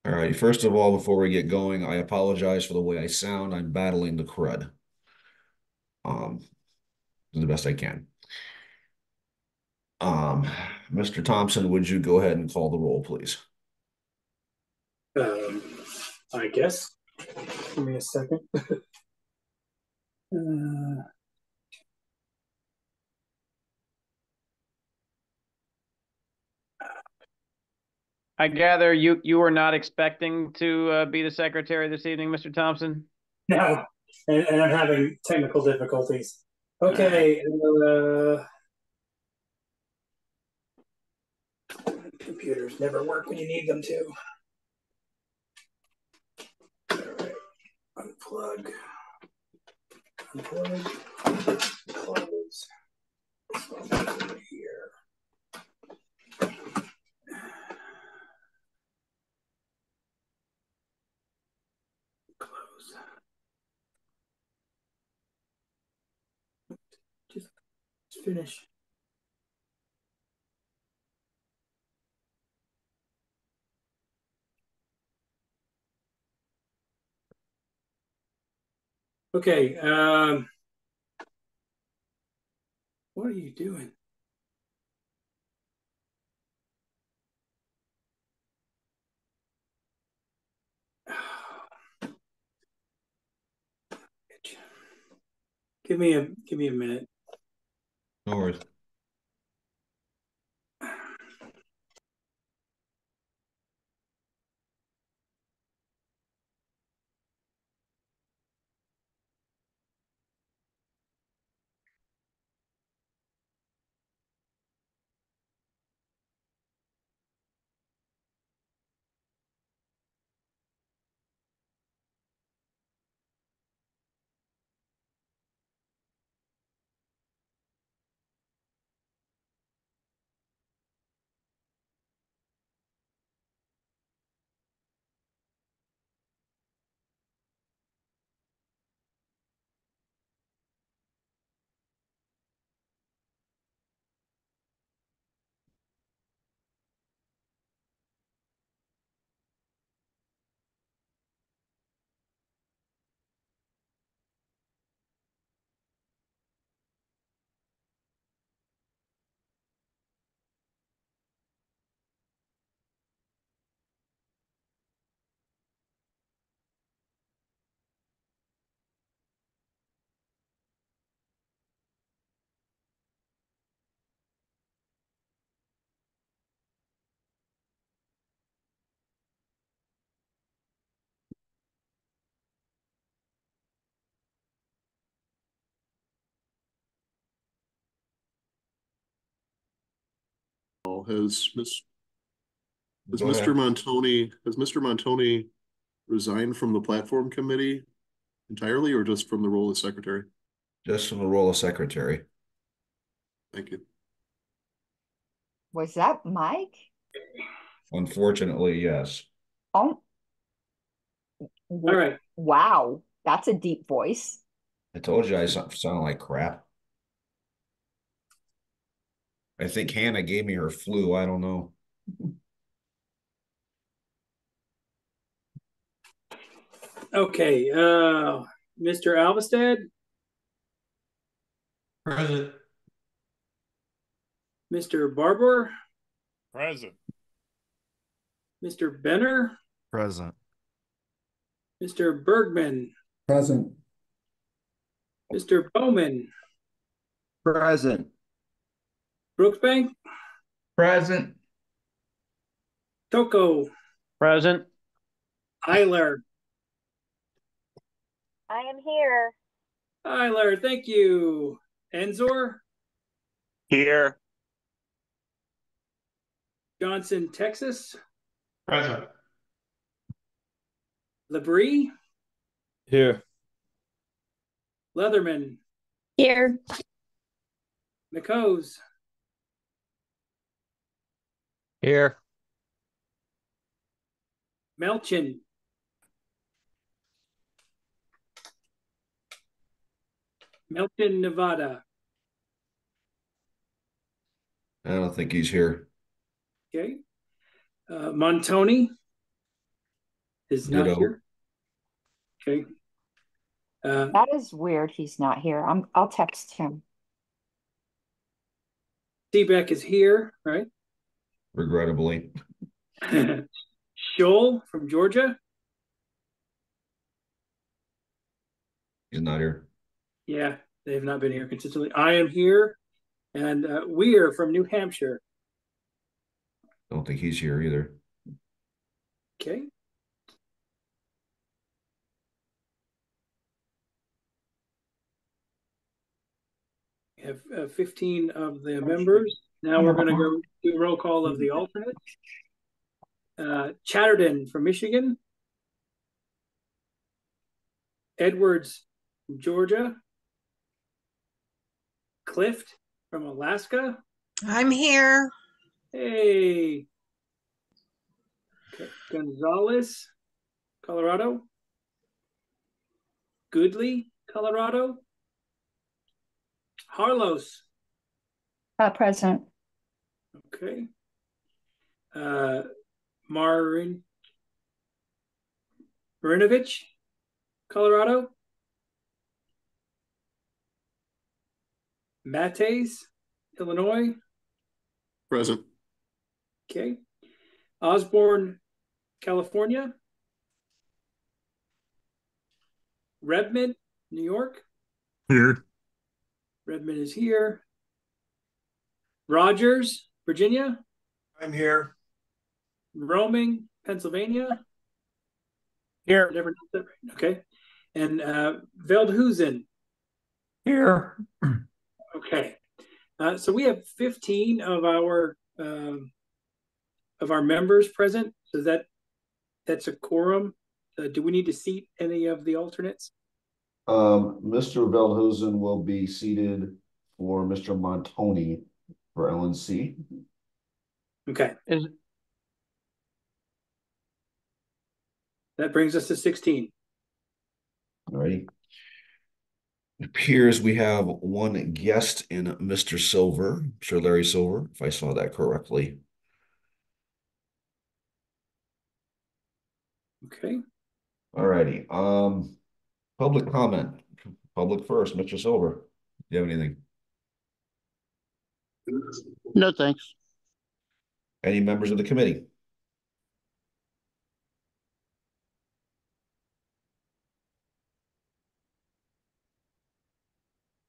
All right. First of all, before we get going, I apologize for the way I sound. I'm battling the crud. Um, the best I can. Um, Mr. Thompson, would you go ahead and call the roll, please? Um, I guess. Give me a second. Uh, I gather you were not expecting to be the secretary this evening, Mr. Thompson? no, and I'm having technical difficulties. All right. Okay. Computers never work when you need them to. All right. Unplug. Close. Over here. Close. Just finish. Okay. What are you doing? Give me a minute. No worries. Has Miss has Go Mr. ahead. Montoni resigned from the platform committee entirely, or just from the role as secretary? Just from the role of secretary. Thank you. Was that Mike? Unfortunately, yes. Oh, All right. wow. That's a deep voice. I told you I sound like crap. I think Hannah gave me her flu. I don't know. Okay. Mr. Alvestad, Present. Mr. Barber, Present. Mr. Benner, Present. Mr. Bergman, Present. Mr. Bowman, Present. Brooksbank, Present. Toko, Present. Eiler. I am here. Eiler, thank you. Enzor, Here. Johnson, Texas, Present. Labrie, Here. Leatherman, Here. McCose, Here. Melchin, Melton, Nevada. I don't think he's here. Okay. Montoni, is not Ditto. here. Okay. That is weird. He's not here. I'll text him. Seebeck is here, right? Regrettably. Scholl from Georgia. He's not here. Yeah, they have not been here consistently. I am here. And Weir from New Hampshire. Don't think he's here either. Okay. We have 15 of the members. Now we're going to go do a roll call of the alternates. Chatterton from Michigan. Edwards from Georgia. Clift from Alaska. I'm here. Hey. Okay. Gonzalez, Colorado. Goodley, Colorado. Harlos. Present. Okay. Marinovich, Colorado. Mattes, Illinois. Present. Okay. Osborne, California. Redmond, New York. Here. Redmond is here. Rogers, Virginia. I'm here. Roaming, Pennsylvania. Here. Never know that right. Okay. And Veldhusen. Here. Okay. So we have 15 of our members present. So that's a quorum. Do we need to seat any of the alternates? Mr. Veldhusen will be seated for Mr. Montoni for LNC. Okay. Is That brings us to 16. Alrighty. It appears we have one guest in Mr. Silver, Sir Larry Silver, if I saw that correctly. Okay. Alrighty. Public comment. Public first, Mr. Silver. Do you have anything? No, thanks. Any members of the committee?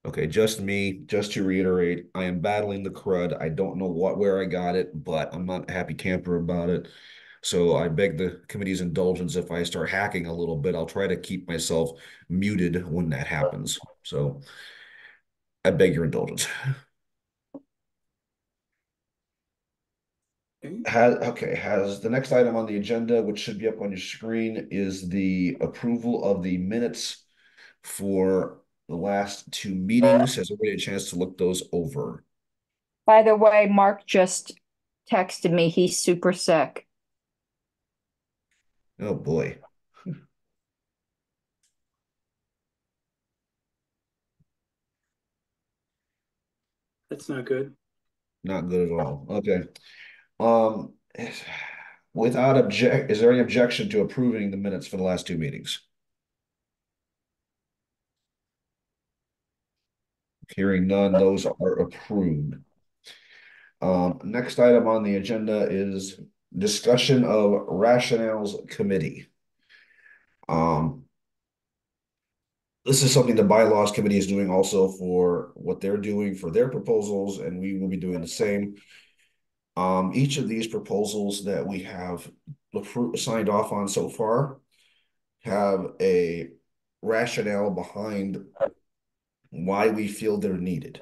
Okay, just me. Just to reiterate, I am battling the crud. I don't know where I got it, but I'm not a happy camper about it. So I beg the committee's indulgence if I start hacking a little bit. I'll try to keep myself muted when that happens. So I beg your indulgence. Has the next item on the agenda, which should be up on your screen, is the approval of the minutes for the last two meetings. Has everybody had a chance to look those over? By the way, Mark just texted me. He's super sick. Oh boy. That's not good. Not good at all. Okay. Um, without is there any objection to approving the minutes for the last two meetings? Hearing none, those are approved. Next item on the agenda is discussion of rationales committee. This is something the bylaws committee is doing also for what they're doing for their proposals, and we will be doing the same. Each of these proposals that we have signed off on so far have a rationale behind why we feel they're needed.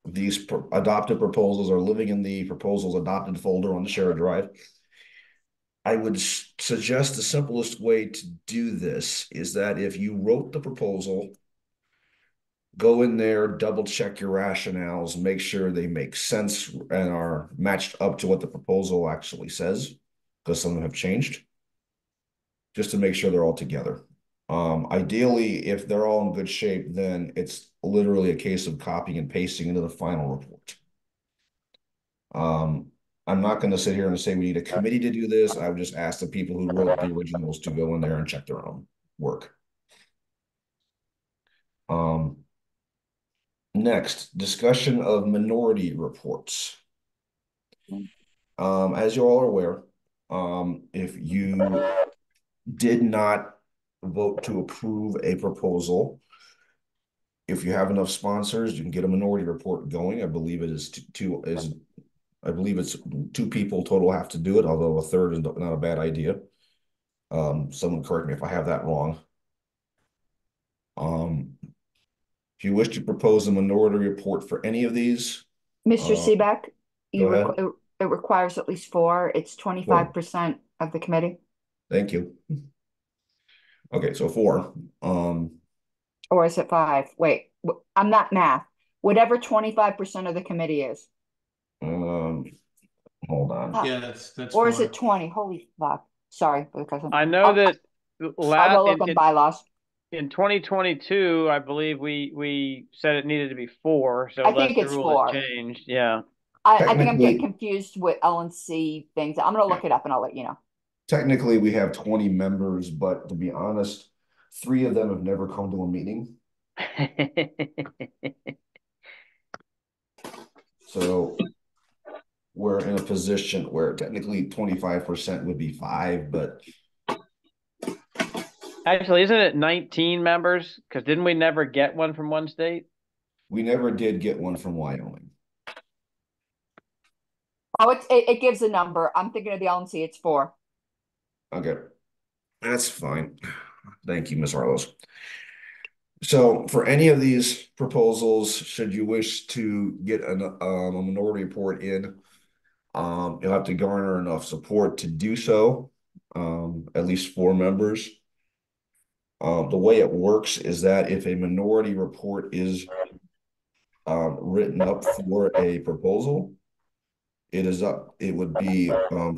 These adopted proposals are living in the proposals adopted folder on the shared drive. I would suggest the simplest way to do this is that if you wrote the proposal, go in there, double check your rationales, make sure they make sense and are matched up to what the proposal actually says, because some of them have changed, just to make sure they're all together. Ideally, if they're all in good shape, then it's literally a case of copying and pasting into the final report. I'm not going to sit here and say we need a committee to do this. I would just ask the people who wrote the originals to go in there and check their own work. Next, discussion of minority reports. As you all are aware, if you did not vote to approve a proposal, if you have enough sponsors, you can get a minority report going. I believe it is I believe it's 2 people total have to do it, although a third is not a bad idea. Someone correct me if I have that wrong. If you wish to propose a minority report for any of these, Mr. Seebeck, go ahead. it requires at least 4. It's 25% of the committee. Thank you. Okay, so 4. Or is it 5? Wait, I'm not math. Whatever 25% of the committee is. Hold on. Yeah, that's Or is fine. it 20? Holy fuck. Sorry for the cousin. I know that I will look on bylaws. in 2022, I believe we said it needed to be 4. So I unless think the it's rule 4. has changed, yeah. I think I'm getting confused with LNC things. I'm going to look it up and I'll let you know. Technically, we have 20 members, but to be honest, 3 of them have never come to a meeting. So we're in a position where technically 25% would be 5, but Actually, isn't it 19 members? Because didn't we never get one from one state? we never did get one from Wyoming. Oh, it gives a number. I'm thinking of the LNC. It's 4. Okay, that's fine. Thank you, Ms. Harlows. So for any of these proposals, should you wish to get a minority report in, you'll have to garner enough support to do so, at least 4 members. The way it works is that if a minority report is written up for a proposal, it would be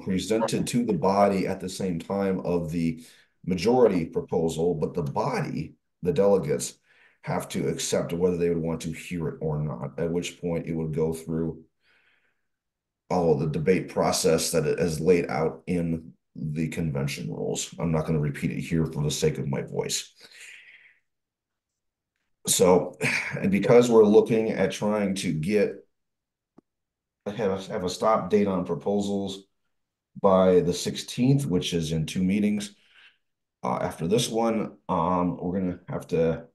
presented to the body at the same time of the majority proposal, but the body, the delegates, have to accept whether they would want to hear it or not, at which point it would go through all of the debate process that is laid out in the convention rules. I'm not going to repeat it here for the sake of my voice. So, and because we're looking at trying to have a stop date on proposals by the 16th, which is in 2 meetings. After this one, we're going to have to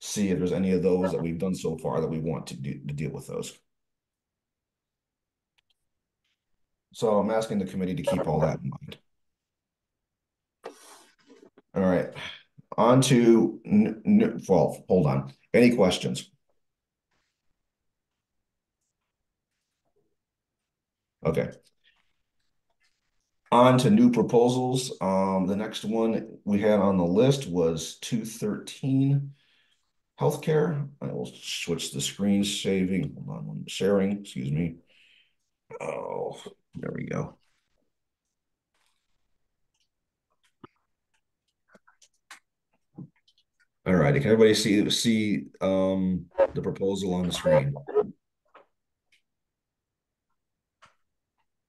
see if there's any of those that we've done so far that we want to deal with those. So I'm asking the committee to keep all that in mind. All right, on to, well, hold on. Any questions? Okay. On to new proposals. The next one we had on the list was 213 healthcare. I will switch the screen sharing, excuse me. Oh, there we go. All right, can everybody see the proposal on the screen?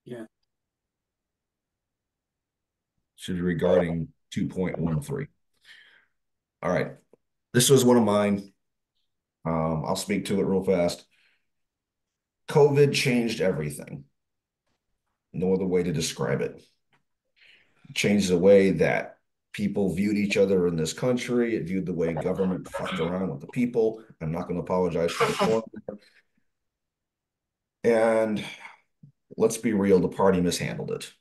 Yeah. Should be regarding 2.13. All right, this was one of mine. I'll speak to it real fast. COVID changed everything. No other way to describe it. It changed the way that people viewed each other in this country. It viewed the way government fucked around with the people. I'm not going to apologize for the form. And let's be real, the party mishandled it.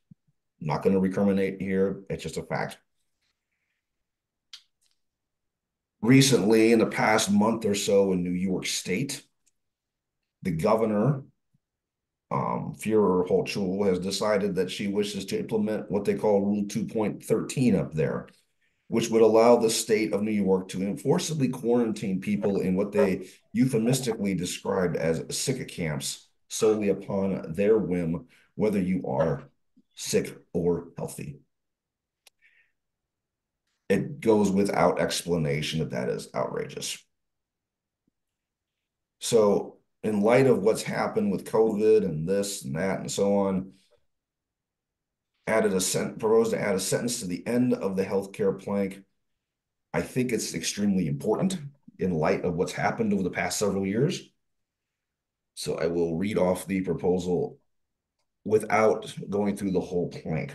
I'm not going to recriminate here. It's just a fact. Recently, in the past month or so in New York State, the governor, Führer Holzschul, has decided that she wishes to implement what they call Rule 2.13 up there, which would allow the state of New York to enforceably quarantine people in what they euphemistically described as sick camps solely upon their whim, whether you are sick or healthy. It goes without explanation that is outrageous. So in light of what's happened with COVID and this and that and so on, proposed to add a sentence to the end of the healthcare plank. I think it's extremely important in light of what's happened over the past several years. So I will read off the proposal without going through the whole plank.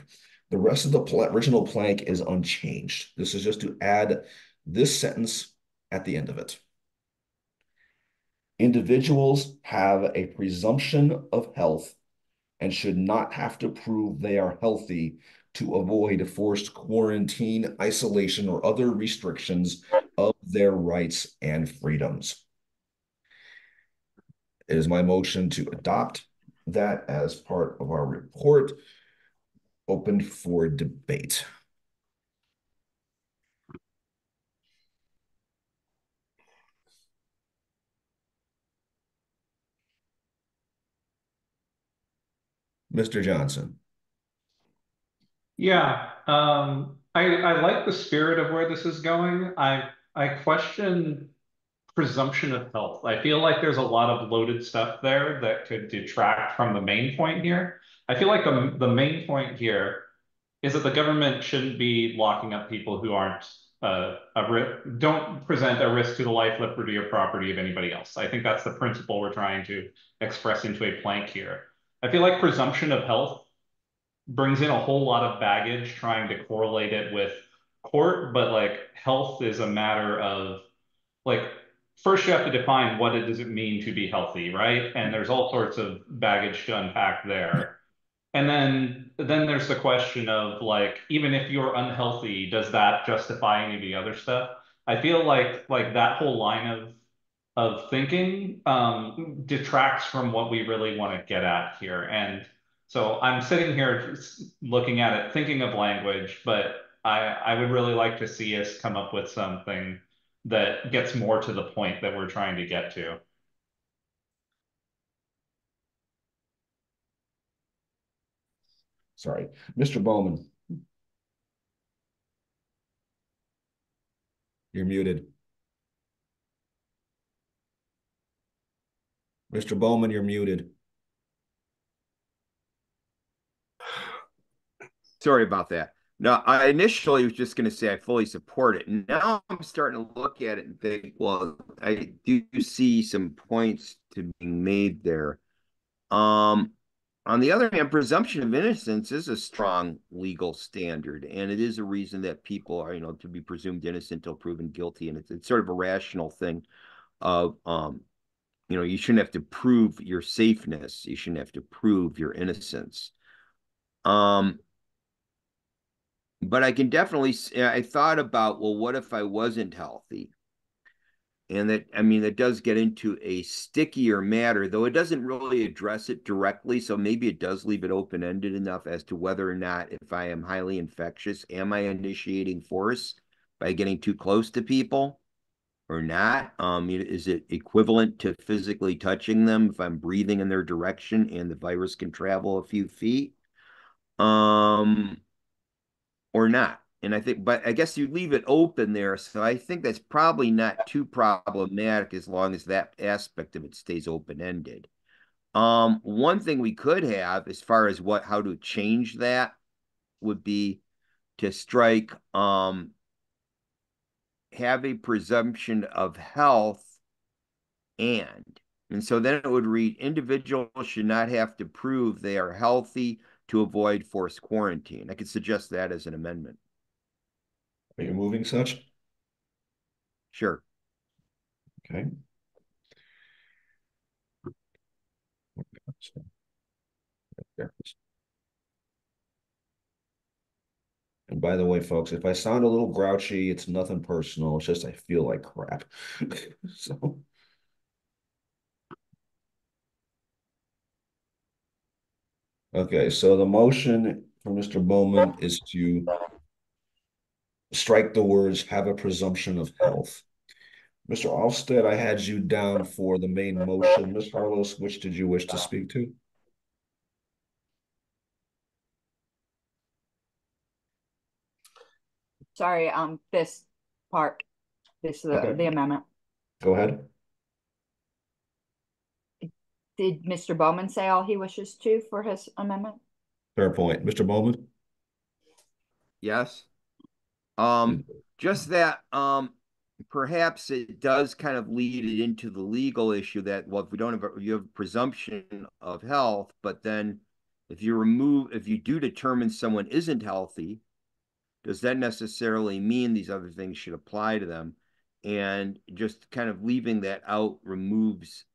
The rest of the original plank is unchanged. This is just to add this sentence at the end of it. Individuals have a presumption of health and should not have to prove they are healthy to avoid forced quarantine, isolation, or other restrictions of their rights and freedoms. It is my motion to adopt that as part of our report, open for debate. Mr. Johnson. Yeah, I like the spirit of where this is going. I question presumption of health. I feel like there's a lot of loaded stuff there that could detract from the main point here. I feel like the main point here is that the government shouldn't be locking up people who aren't don't present a risk to the life, liberty, or property of anybody else. I think that's the principle we're trying to express into a plank here. I feel like presumption of health brings in a whole lot of baggage trying to correlate it with court, but like health is a matter of like first you have to define what it does it mean to be healthy, right? And there's all sorts of baggage to unpack there. And then there's the question of like, even if you're unhealthy, does that justify any of the other stuff? I feel like that whole line of thinking detracts from what we really want to get at here. And so I'm sitting here just looking at it, thinking of language, but I would really like to see us come up with something that gets more to the point that we're trying to get to. Sorry, Mr. Bowman. You're muted. Mr. Bowman, you're muted. Sorry about that. No, I initially was just going to say I fully support it. Now I'm starting to look at it and think, well, I do see some points to being made there. On the other hand, presumption of innocence is a strong legal standard, and it is a reason that people are, to be presumed innocent until proven guilty, and it's sort of a rational thing of, you shouldn't have to prove your safeness, you shouldn't have to prove your innocence. But I can definitely, I thought about, well, what if I wasn't healthy? And that does get into a stickier matter, though it doesn't really address it directly. So maybe it does leave it open-ended enough as to whether or not, if I am highly infectious, am I initiating force by getting too close to people or not? Is it equivalent to physically touching them if I'm breathing in their direction and the virus can travel a few feet? Or not. And but I guess you leave it open there. So I think that's probably not too problematic as long as that aspect of it stays open-ended. One thing we could have as far as how to change that would be to strike, have a presumption of health and so then it would read, individuals should not have to prove they are healthy to avoid forced quarantine. I could suggest that as an amendment. Are you moving such? Sure. Okay. And by the way, folks, if I sound a little grouchy, it's nothing personal. It's just I feel like crap. So, okay, so the motion from Mr. Bowman is to strike the words have a presumption of health. Mr. Alstead, I had you down for the main motion. Ms. Harlos, which did you wish to speak to? Sorry, this part, Okay. the amendment. Go ahead. Did Mr. Bowman say all he wishes to for his amendment? Fair point. Mr. Bowman? Yes. Just that, perhaps it does kind of lead it into the legal issue that, well, if we don't have, you have presumption of health, but then if you do determine someone isn't healthy, does that necessarily mean these other things should apply to them? And just kind of leaving that out removes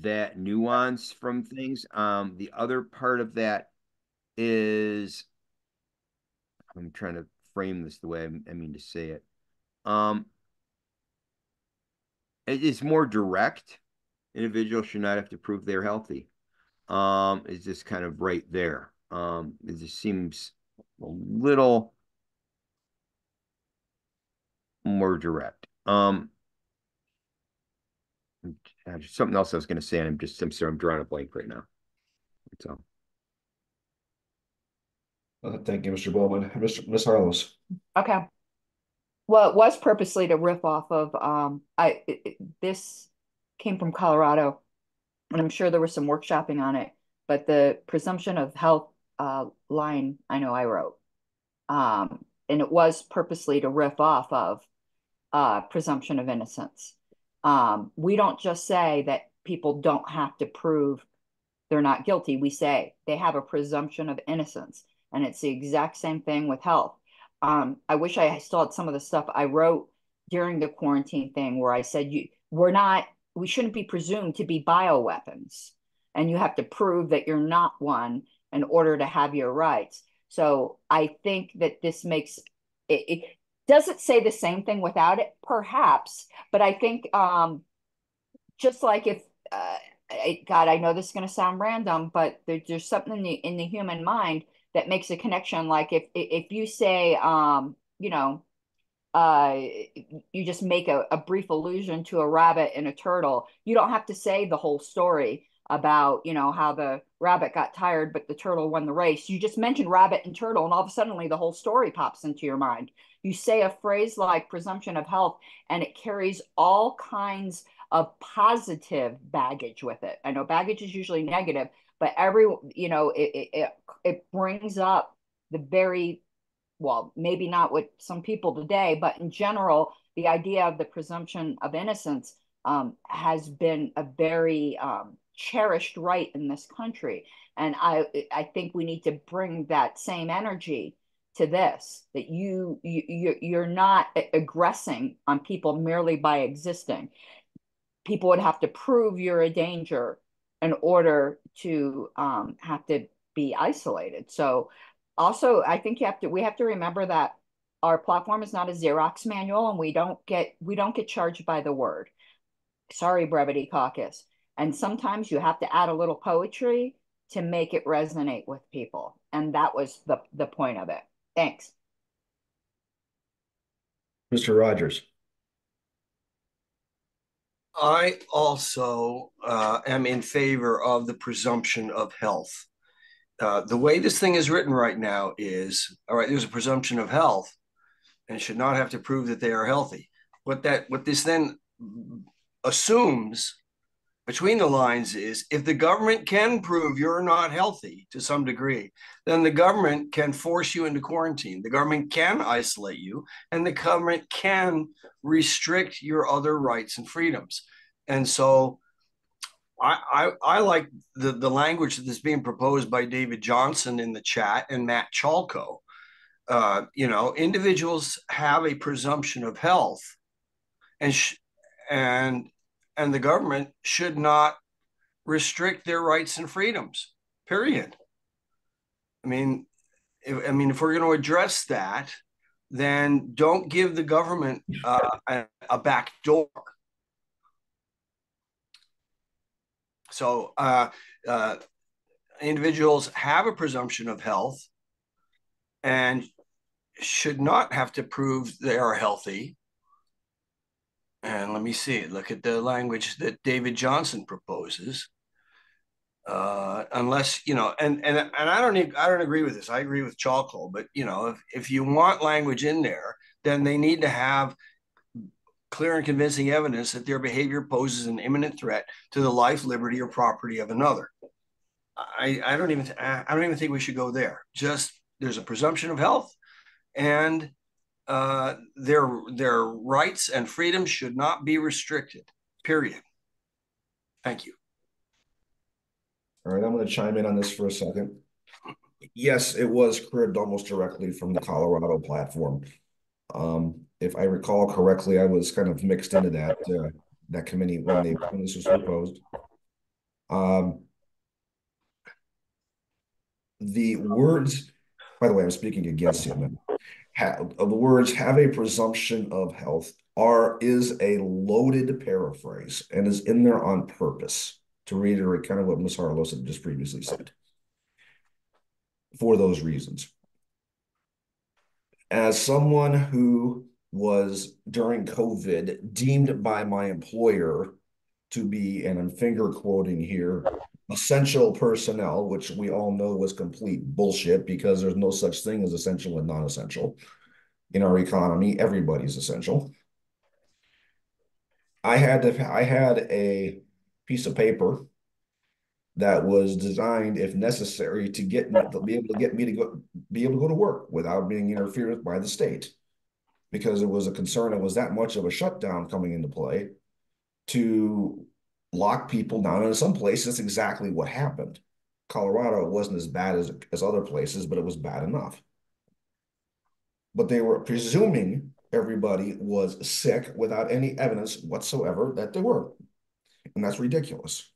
that nuance from things. The other part of that is, I'm trying to frame this the way I mean to say it. Um, it is more direct. Individuals should not have to prove they're healthy. It's just kind of right there. It just seems a little more direct. Something else I was going to say, and I'm sorry, I'm drawing a blank right now. So, Thank you, Mr. Bowman. Ms. Harlos. Okay. Well, it was purposely to riff off of this came from Colorado, and I'm sure there was some workshopping on it, but the presumption of health line I know I wrote. And it was purposely to riff off of presumption of innocence. We don't just say that people don't have to prove they're not guilty. We say they have a presumption of innocence. And it's the exact same thing with health. I wish I still had some of the stuff I wrote during the quarantine thing where I said we shouldn't be presumed to be bioweapons. And you have to prove that you're not one in order to have your rights. So I think that this makes it does it say the same thing without it? Perhaps, but I think just like if God, I know this is going to sound random, but there's something in the human mind that makes a connection. Like if you say, you know, uh, you just make a brief allusion to a rabbit and a turtle. You don't have to say the whole story about, you know, how the rabbit got tired, but the turtle won the race. You just mention rabbit and turtle, and all of a sudden the whole story pops into your mind. You say a phrase like presumption of health, and it carries all kinds of positive baggage with it. I know baggage is usually negative, but it brings up the very well, maybe not with some people today, but in general, the idea of the presumption of innocence has been a very cherished right in this country. And I think we need to bring that same energy to this, that you're not aggressing on people merely by existing. People would have to prove you're a danger in order to have to be isolated. So also, I think we have to remember that our platform is not a Xerox manual, and we don't get charged by the word. Sorry, Brevity Caucus. And sometimes you have to add a little poetry to make it resonate with people. And that was the point of it. Thanks. Mr. Rogers. I also am in favor of the presumption of health. The way this thing is written right now is, all right, there's a presumption of health and should not have to prove that they are healthy. What this then assumes between the lines is if the government can prove you're not healthy to some degree, then the government can force you into quarantine. The government can isolate you, and the government can restrict your other rights and freedoms. And so I like the language that is being proposed by David Johnson in the chat and Matt Chalco. Individuals have a presumption of health, and the government should not restrict their rights and freedoms. Period. I mean, if we're going to address that, then don't give the government a back door. So individuals have a presumption of health and should not have to prove they are healthy. And let me see, look at the language that David Johnson proposes. Unless, and I don't agree with this. I agree with Chalco, but if you want language in there, then they need to have clear and convincing evidence that their behavior poses an imminent threat to the life, liberty, or property of another. I don't even think we should go there. Just there's a presumption of health, and their rights and freedoms should not be restricted. Period. Thank you. All right, I'm going to chime in on this for a second. Yes, it was cribbed almost directly from the Colorado platform. If I recall correctly, I was kind of mixed into that committee when this was proposed. The words, by the way, I'm speaking against the amendment. The words "have a presumption of health" is a loaded paraphrase and is in there on purpose to reiterate kind of what Ms. Harlow had just previously said. For those reasons, as someone who was during COVID deemed by my employer to be, and I'm finger quoting here, essential personnel, which we all know was complete bullshit because there's no such thing as essential and non-essential. In our economy, everybody's essential. I had a piece of paper that was designed, if necessary, to be able to get me to go to work without being interfered with by the state, because it was a concern. It was that much of a shutdown coming into play to lock people down. And in some places, that's exactly what happened. Colorado wasn't as bad as other places, but it was bad enough. But they were presuming everybody was sick without any evidence whatsoever that they were. And that's ridiculous.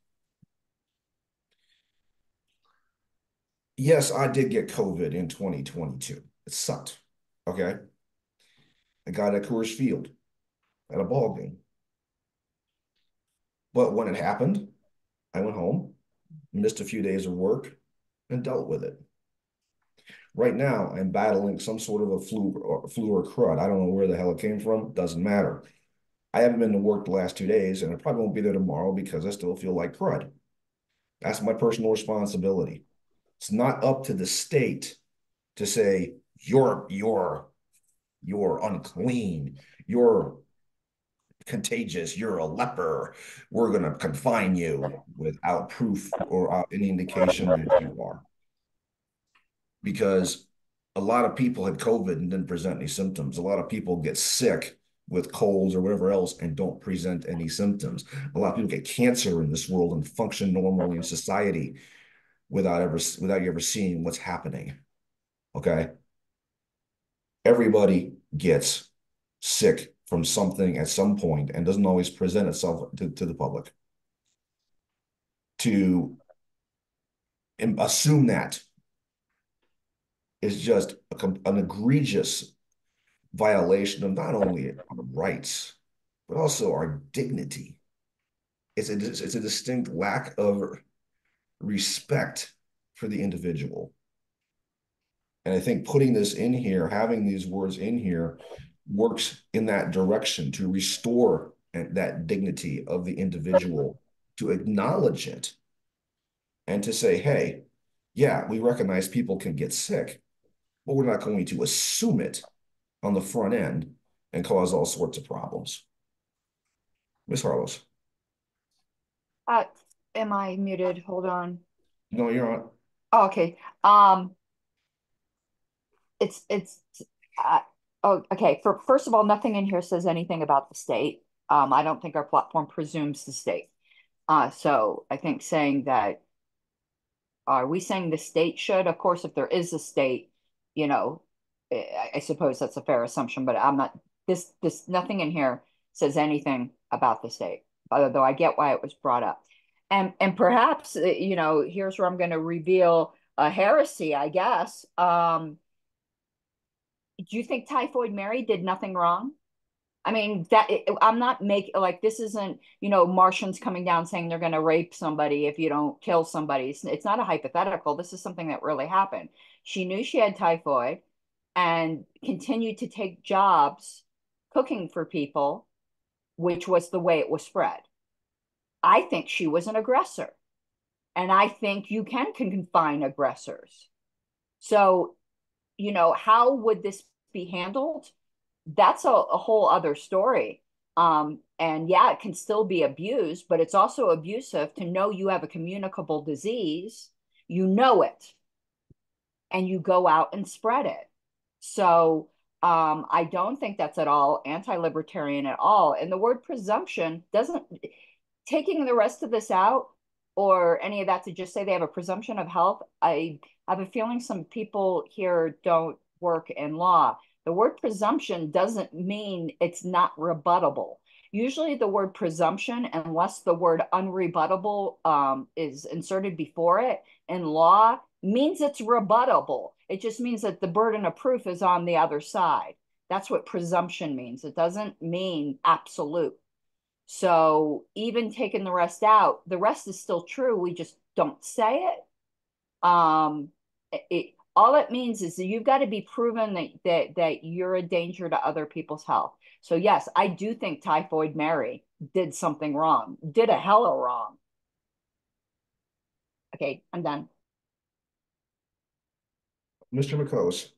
Yes, I did get COVID in 2022. It sucked. Okay. I got at Coors Field at a ball game. But when it happened, I went home, missed a few days of work, and dealt with it. Right now, I'm battling some sort of a flu or crud. I don't know where the hell it came from. Doesn't matter. I haven't been to work the last 2 days, and I probably won't be there tomorrow because I still feel like crud. That's my personal responsibility. It's not up to the state to say you're unclean, you're contagious, you're a leper. We're going to confine you without proof or any indication that you are. Because a lot of people had COVID and didn't present any symptoms. A lot of people get sick with colds or whatever else and don't present any symptoms. A lot of people get cancer in this world and function normally in society without you ever seeing what's happening. Okay. Everybody gets sick from something at some point and doesn't always present itself to the public. To assume that is just an egregious violation of not only our rights, but also our dignity. It's a distinct lack of respect for the individual. And I think putting this in here, having these words in here, works in that direction to restore that dignity of the individual, to acknowledge it, and to say, hey, yeah, we recognize people can get sick, but we're not going to assume it on the front end and cause all sorts of problems. Ms. Harlow. Am I muted? Hold on. No, you're on. Oh, okay. It's oh, okay. First of all, nothing in here says anything about the state. I don't think our platform presumes the state. So I think saying that, are we saying the state should? Of course, if there is a state, you know, I suppose that's a fair assumption, but I'm not, this nothing in here says anything about the state, although I get why it was brought up. And perhaps, here's where I'm going to reveal a heresy, I guess. Do you think Typhoid Mary did nothing wrong? I mean, I'm not making, like, this isn't, Martians coming down saying they're going to rape somebody if you don't kill somebody. It's not a hypothetical. This is something that really happened. She knew she had typhoid and continued to take jobs cooking for people, which was the way it was spread. I think she was an aggressor. And I think you can confine aggressors. So, how would this be handled? That's a whole other story. And yeah, it can still be abused, but it's also abusive to know you have a communicable disease, you know it, and you go out and spread it. So I don't think that's at all anti-libertarian at all. And the word presumption doesn't, taking the rest of this out or any of that to just say they have a presumption of health, I have a feeling some people here don't work in law. The word presumption doesn't mean it's not rebuttable. Usually the word presumption, unless the word unrebuttable is inserted before it in law, means it's rebuttable. It just means that the burden of proof is on the other side. That's what presumption means. It doesn't mean absolute. So even taking the rest out, the rest is still true. We just don't say it. All it means is that you've got to be proven that you're a danger to other people's health. So yes, I do think Typhoid Mary did something wrong, did a hella wrong. Okay, I'm done. Mr. McCose.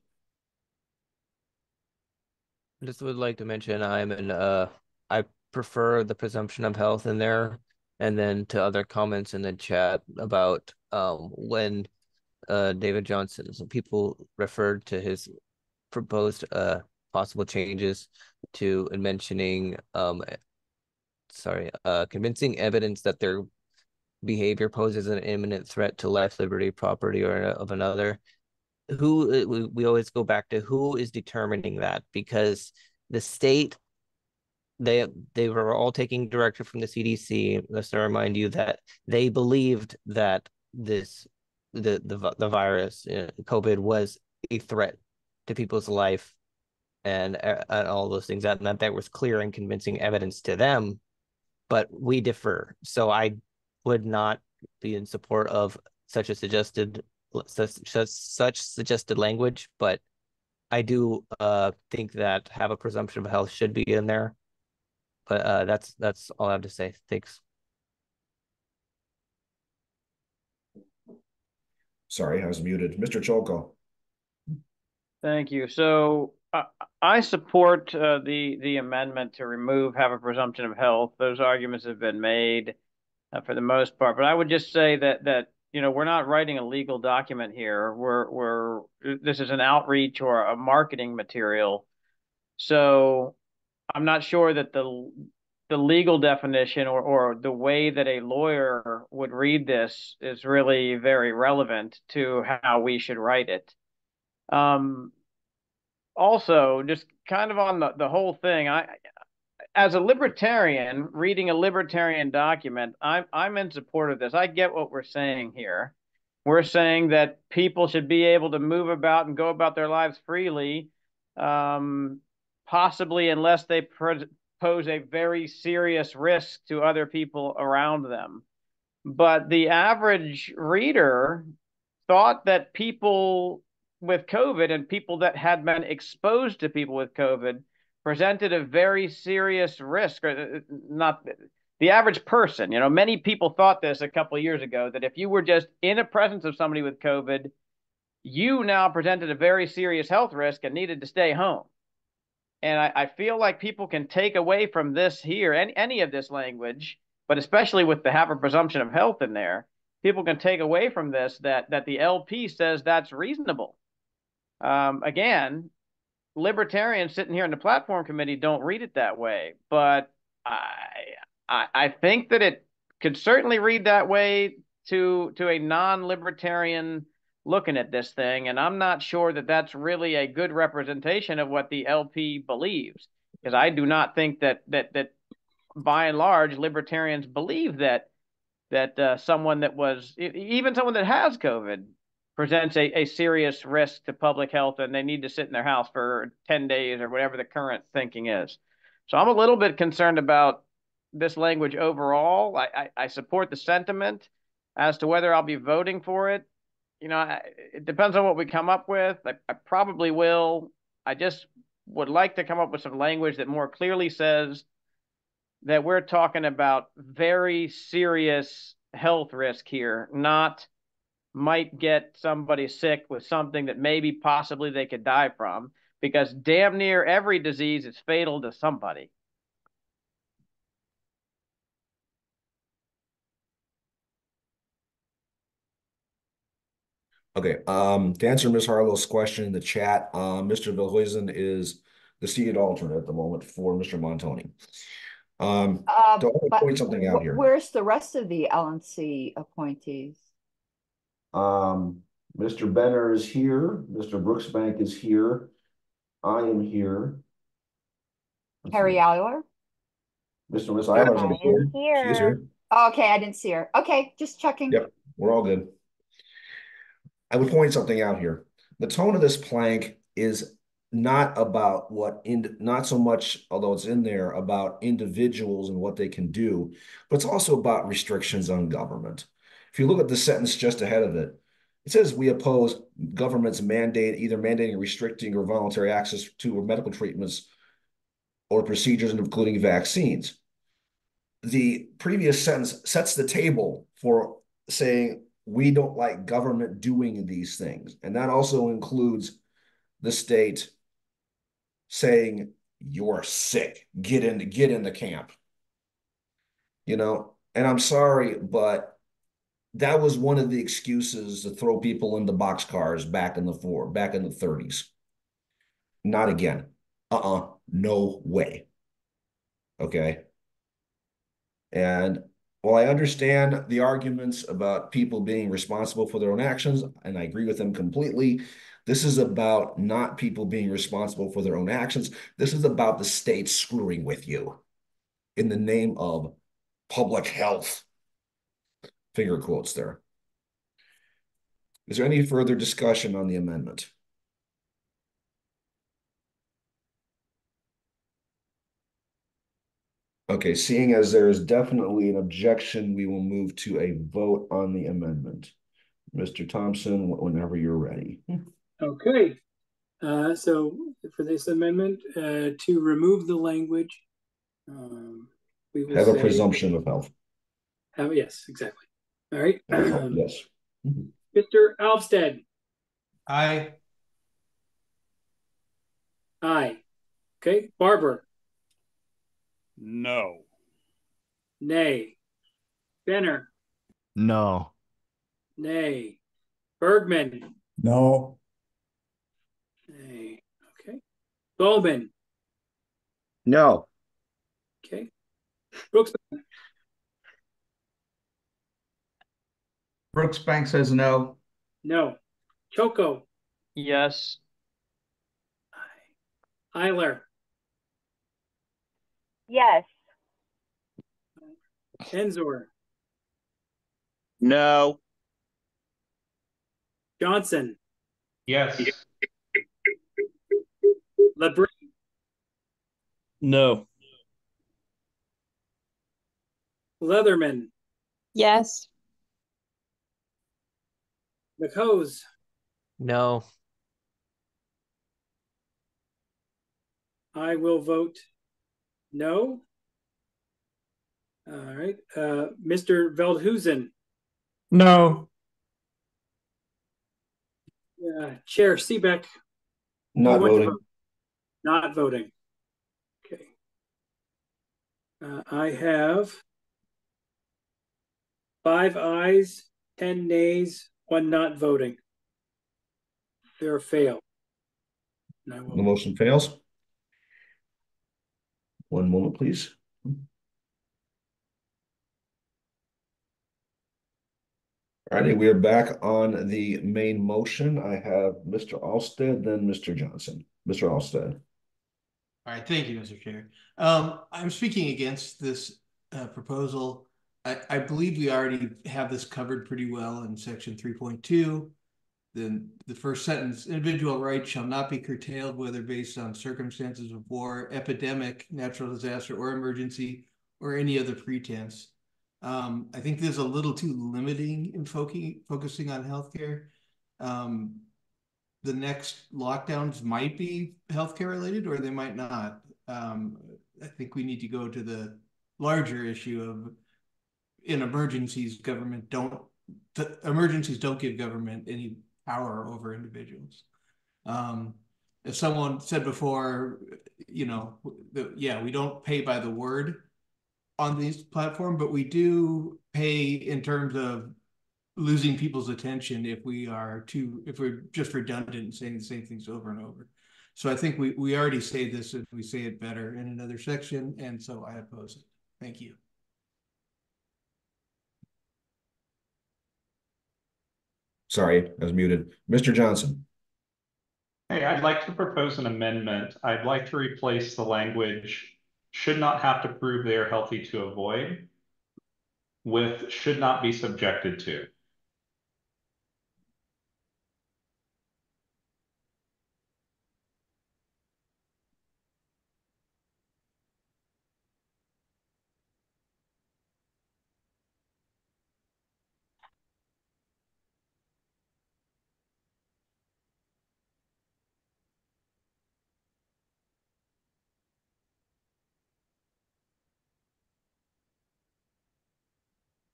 Just would like to mention I prefer the presumption of health in there, and then to other comments in the chat about when David Johnson, some people referred to his proposed possible changes to and mentioning convincing evidence that their behavior poses an imminent threat to life, liberty, property, or of another. We always go back to who is determining that, because the state, they were all taking directive from the CDC. Let's remind you that they believed that the virus, COVID, was a threat to people's life and all those things, that was clear and convincing evidence to them. But we differ, so I would not be in support of such suggested language, but I do think that have a presumption of health should be in there. But that's all I have to say. Thanks. Sorry, I was muted. Mr. Cholko. Thank you. So I support the amendment to remove have a presumption of health. Those arguments have been made for the most part, but I would just say that we're not writing a legal document here. This is an outreach or a marketing material. So I'm not sure that the legal definition or the way that a lawyer would read this is really very relevant to how we should write it. Also, just kind of on the whole thing, as a libertarian reading a libertarian document, I'm in support of this. I get what we're saying here. We're saying that people should be able to move about and go about their lives freely, possibly unless they pose a very serious risk to other people around them. But the average reader thought that people with COVID and people that had been exposed to people with COVID presented a very serious risk. Not the average person. Many people thought this a couple of years ago, that if you were just in a presence of somebody with COVID, you now presented a very serious health risk and needed to stay home. And I feel like people can take away from this here, any of this language, but especially with the have a presumption of health in there, people can take away from this that the LP says that's reasonable. Again, libertarians sitting here in the platform committee don't read it that way, but I think that it could certainly read that way to a non-libertarian looking at this thing, and I'm not sure that that's really a good representation of what the LP believes, because I do not think that by and large libertarians believe that someone that was even someone that has COVID presents a serious risk to public health and they need to sit in their house for 10 days or whatever the current thinking is. So I'm a little bit concerned about this language overall. I support the sentiment. As to whether I'll be voting for it, it depends on what we come up with. I probably will. I just would like to come up with some language that more clearly says that we're talking about very serious health risk here, not might get somebody sick with something that maybe possibly they could die from, because damn near every disease is fatal to somebody. Okay. To answer Ms. Harlow's question in the chat, Mr. Vilhuizen is the seated alternate at the moment for Mr. Montoni. To only But point something out here. where's the rest of the LNC appointees? Mr. Benner is here. Mr. Brooksbank is here. I am here. Harry Eiler? Miss Eiler's I on am here. She is here. here. Oh, okay, I didn't see her. Okay, just checking. Yep, we're all good. I would point something out here. The tone of this plank is not about not so much, although it's in there, about individuals and what they can do, but it's also about restrictions on government. If you look at the sentence just ahead of it, it says we oppose government's mandate, either mandating, restricting, or voluntary access to medical treatments or procedures, including vaccines. The previous sentence sets the table for saying we don't like government doing these things. And that also includes the state saying you're sick, get in the camp. And I'm sorry, but that was one of the excuses to throw people into boxcars back in the 30s. Not again. No way. Okay. And while I understand the arguments about people being responsible for their own actions, and I agree with them completely, this is about not people being responsible for their own actions. This is about the state screwing with you in the name of public health. Finger quotes there. Is there any further discussion on the amendment? Okay, seeing as there is definitely an objection, we will move to a vote on the amendment. Mr. Thompson, whenever you're ready. Okay. So for this amendment, to remove the language, we will Have a say, presumption of health. yes, exactly. All right. Yes. Mr. Alvstead. Aye. Aye. Okay. Barber. No. Nay. Benner. No. Nay. Bergman. No. Nay. Okay. Bowman. No. Okay. Brooks. Brooksbank says no. No. Choco. Yes. Eiler. Yes. Enzor. No. Johnson. Yes. Labrie. No. Leatherman. Yes. McHose. No. I will vote no. All right. Mr. Veldhusen. No. Chair Seebeck. Not voting. Not voting. Okay. I have 5 ayes, 10 nays, 1 not voting. There fail. The motion fails. One moment, please. All righty, we are back on the main motion. I have Mr. Alstead, then Mr. Johnson. Mr. Alstead. All right, thank you, Mr. Chair. I'm speaking against this proposal. I believe we already have this covered pretty well in section 3.2. Then the first sentence, individual rights shall not be curtailed, whether based on circumstances of war, epidemic, natural disaster, or emergency, or any other pretense. I think this is a little too limiting in focusing on healthcare. The next lockdowns might be healthcare related, or they might not. I think we need to go to the larger issue of in emergencies, emergencies don't give government any power over individuals. As someone said before, we don't pay by the word on these platforms, but we do pay in terms of losing people's attention if if we're just redundant and saying the same things over and over. So I think we already say this and we say it better in another section, and so I oppose it. Thank you. Sorry, I was muted. Mr. Johnson. Hey, I'd like to propose an amendment. I'd like to replace the language should not have to prove they are healthy to avoid with should not be subjected to.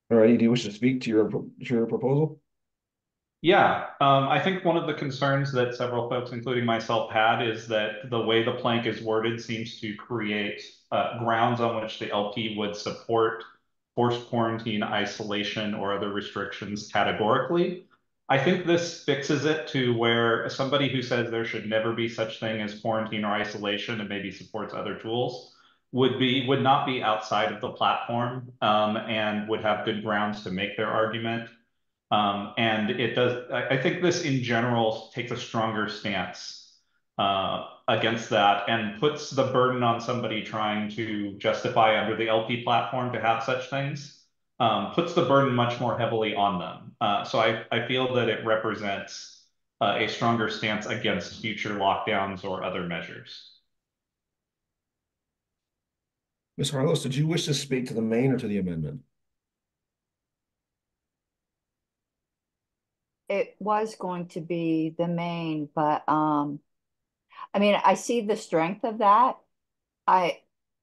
All righty, do you wish to speak to your proposal? Yeah, I think one of the concerns that several folks, including myself, had is that the way the plank is worded seems to create grounds on which the LP would support forced quarantine, isolation, or other restrictions categorically. I think this fixes it to where somebody who says there should never be such thing as quarantine or isolation and maybe supports other tools would not be outside of the platform and would have good grounds to make their argument. And it does, I think this in general takes a stronger stance against that and puts the burden on somebody trying to justify under the LP platform to have such things, puts the burden much more heavily on them. So I feel that it represents a stronger stance against future lockdowns or other measures. Ms. Harlos, did you wish to speak to the main or to the amendment? It was going to be the main, but I mean, I see the strength of that. I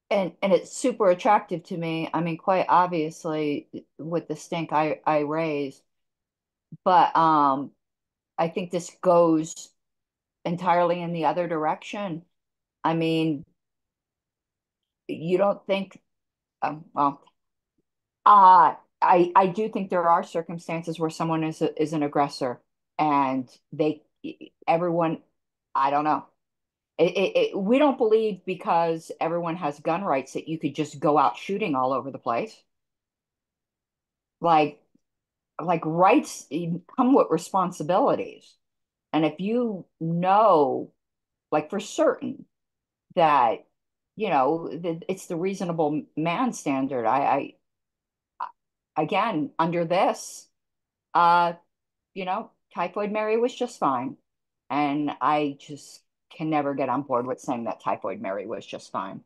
and it's super attractive to me. I mean, quite obviously with the stink I raised, but I think this goes entirely in the other direction. I mean, you don't think well, I do think there are circumstances where someone is an aggressor and everyone, I don't know. We don't believe because everyone has gun rights that you could just go out shooting all over the place. Like rights come with responsibilities. And if you know, like for certain that, it's the reasonable man standard. Again, under this, uh, Typhoid Mary was just fine. And I just can never get on board with saying that Typhoid Mary was just fine.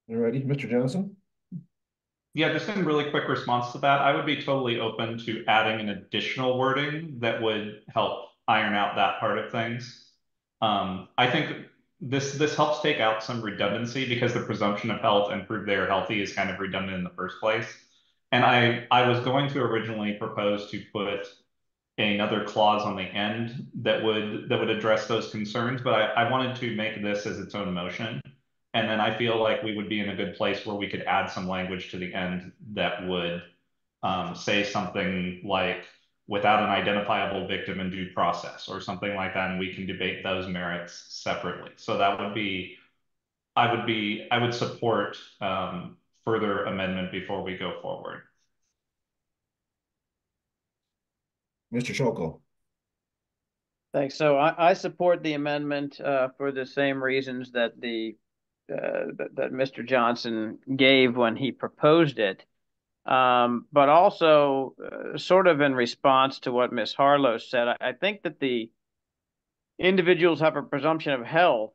All righty, Mr. Johnson. Yeah, just in really quick response to that, I would be totally open to adding an additional wording that would help iron out that part of things. I think this helps take out some redundancy because the presumption of health and prove they are healthy is kind of redundant in the first place. And I was going to originally propose to put another clause on the end that would address those concerns, but I wanted to make this as its own motion. And then I feel like we would be in a good place where we could add some language to the end that would say something like without an identifiable victim in due process or something like that, and we can debate those merits separately. So that would be, I would support further amendment before we go forward. Mr. Shoko. Thanks. So I support the amendment for the same reasons that that Mr. Johnson gave when he proposed it. But also sort of in response to what Ms. Harlow said, I think that the individuals have a presumption of health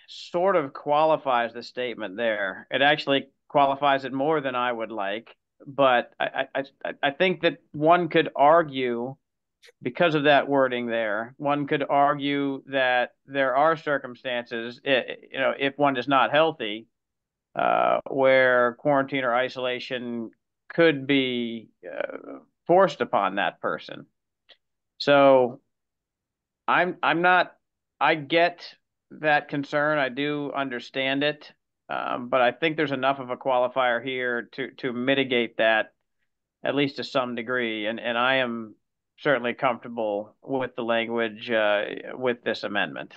sort of qualifies the statement there. It actually qualifies it more than I would like, but I think that one could argue because of that wording there, one could argue that there are circumstances, if one is not healthy, where quarantine or isolation could be forced upon that person. So I'm not. I get that concern. I do understand it. But I think there's enough of a qualifier here to mitigate that at least to some degree, and I am certainly comfortable with the language with this amendment.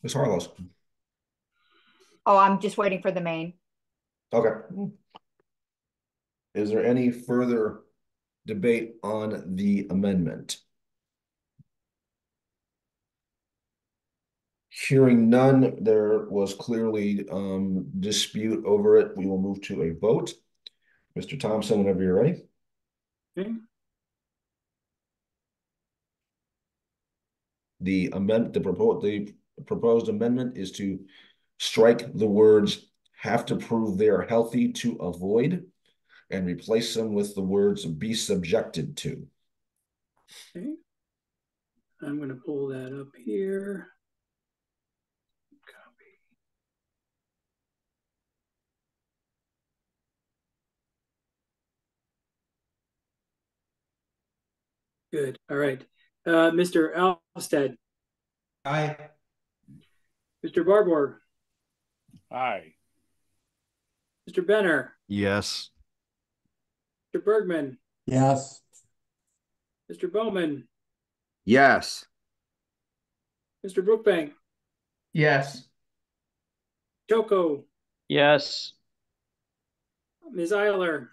Ms. Harlow. Oh, I'm just waiting for the main. Okay. Is there any further debate on the amendment? Hearing none, there was clearly dispute over it. We will move to a vote. Mr. Thompson, whenever you're ready. Okay. The proposed amendment is to strike the words "have to prove they are healthy to avoid" and replace them with the words "be subjected to." Okay. I'm going to pull that up here. Copy. Good. All right. Mr. Alstead. Aye. Mr. Barbour. Aye. Mr. Benner. Yes. Mr. Bergman. Yes. Mr. Bowman. Yes. Mr. Brookbank. Yes. Choco. Yes. Ms. Eiler.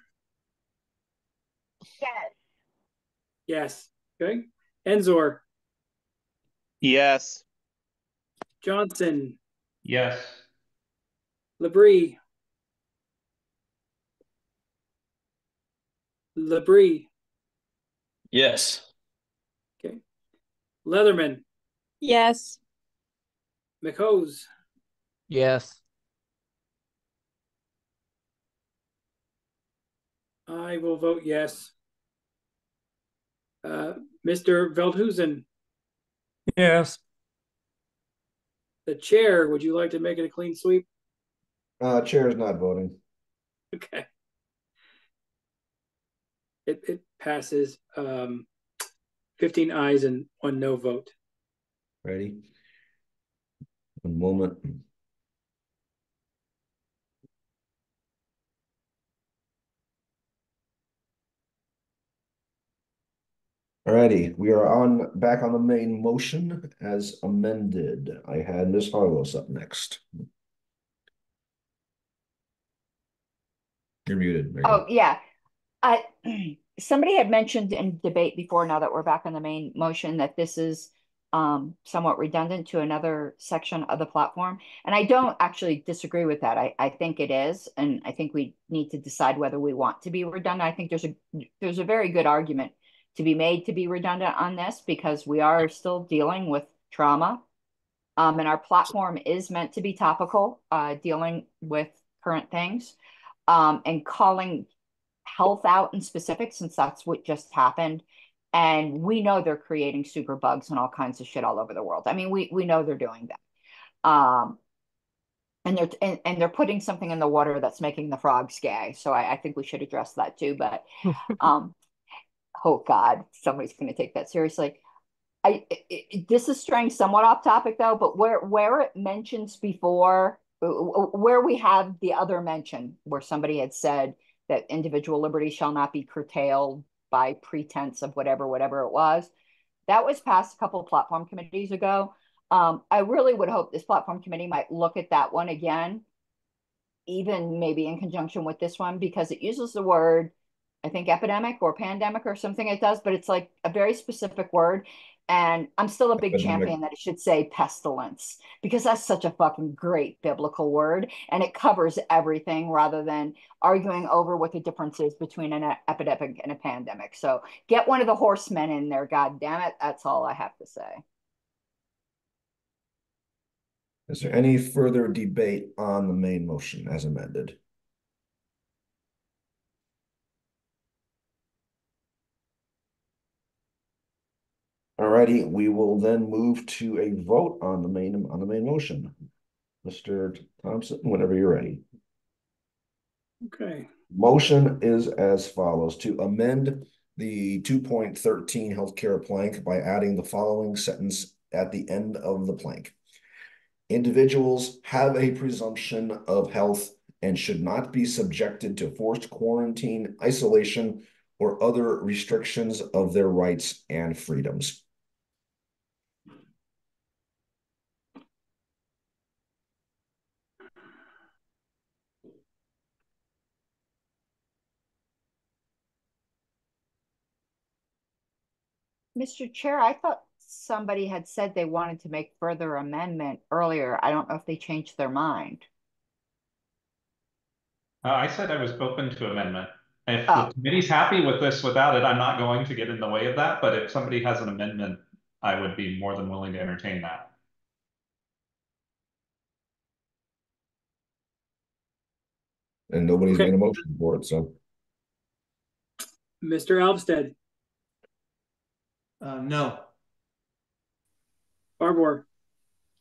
Yes. Yes. Okay. Enzor. Yes. Johnson. Yes. Labrie. Labrie. Yes. Okay. Leatherman. Yes. McHose. Yes. I will vote yes. Mr. Veldhusen. Yes. The chair, would you like to make it a clean sweep? Chair is not voting. Okay. It passes 15 ayes and 1 no vote. Ready? One moment. Alrighty, we are back on the main motion as amended. I had Ms. Harlos up next. You're muted. Oh, yeah. I somebody had mentioned in debate before, now that we're back on the main motion, that this is somewhat redundant to another section of the platform. And I don't actually disagree with that. I think it is, and I think we need to decide whether we want to be redundant. I think there's a very good argument to be made to be redundant on this because we are still dealing with trauma. And our platform is meant to be topical, dealing with current things, and calling health out in specific, since that's what just happened. And we know they're creating super bugs and all kinds of shit all over the world. I mean, we know they're doing that. And they're putting something in the water that's making the frogs gay. So I think we should address that too. But oh God, somebody's going to take that seriously. This is straying somewhat off topic though, but where it mentions before, where we have the other mention where somebody had said that individual liberty shall not be curtailed by pretense of whatever it was, that was passed a couple of platform committees ago. I really would hope this platform committee might look at that one again, even maybe in conjunction with this one, because it uses the word, I think, epidemic or pandemic or something it does, but it's like a very specific word. And I'm still a big Epidemic. champion that it should say pestilence, because that's such a fucking great biblical word and it covers everything rather than arguing over what the difference is between an epidemic and a pandemic. So get one of the horsemen in there, God damn it. That's all I have to say. Is there any further debate on the main motion as amended? Alrighty, we will then move to a vote on the main motion. Mr. Thompson, whenever you're ready. Okay. Motion is as follows: to amend the 2.13 healthcare plank by adding the following sentence at the end of the plank. Individuals have a presumption of health and should not be subjected to forced quarantine, isolation, or other restrictions of their rights and freedoms. Mr. Chair, I thought somebody had said they wanted to make further amendment earlier. I don't know if they changed their mind. I said I was open to amendment. If the Oh, committee's happy with this without it, I'm not going to get in the way of that. But if somebody has an amendment, I would be more than willing to entertain that. And nobody's Okay. made a motion for it, so. Mr. Alvstead, No. Barbour,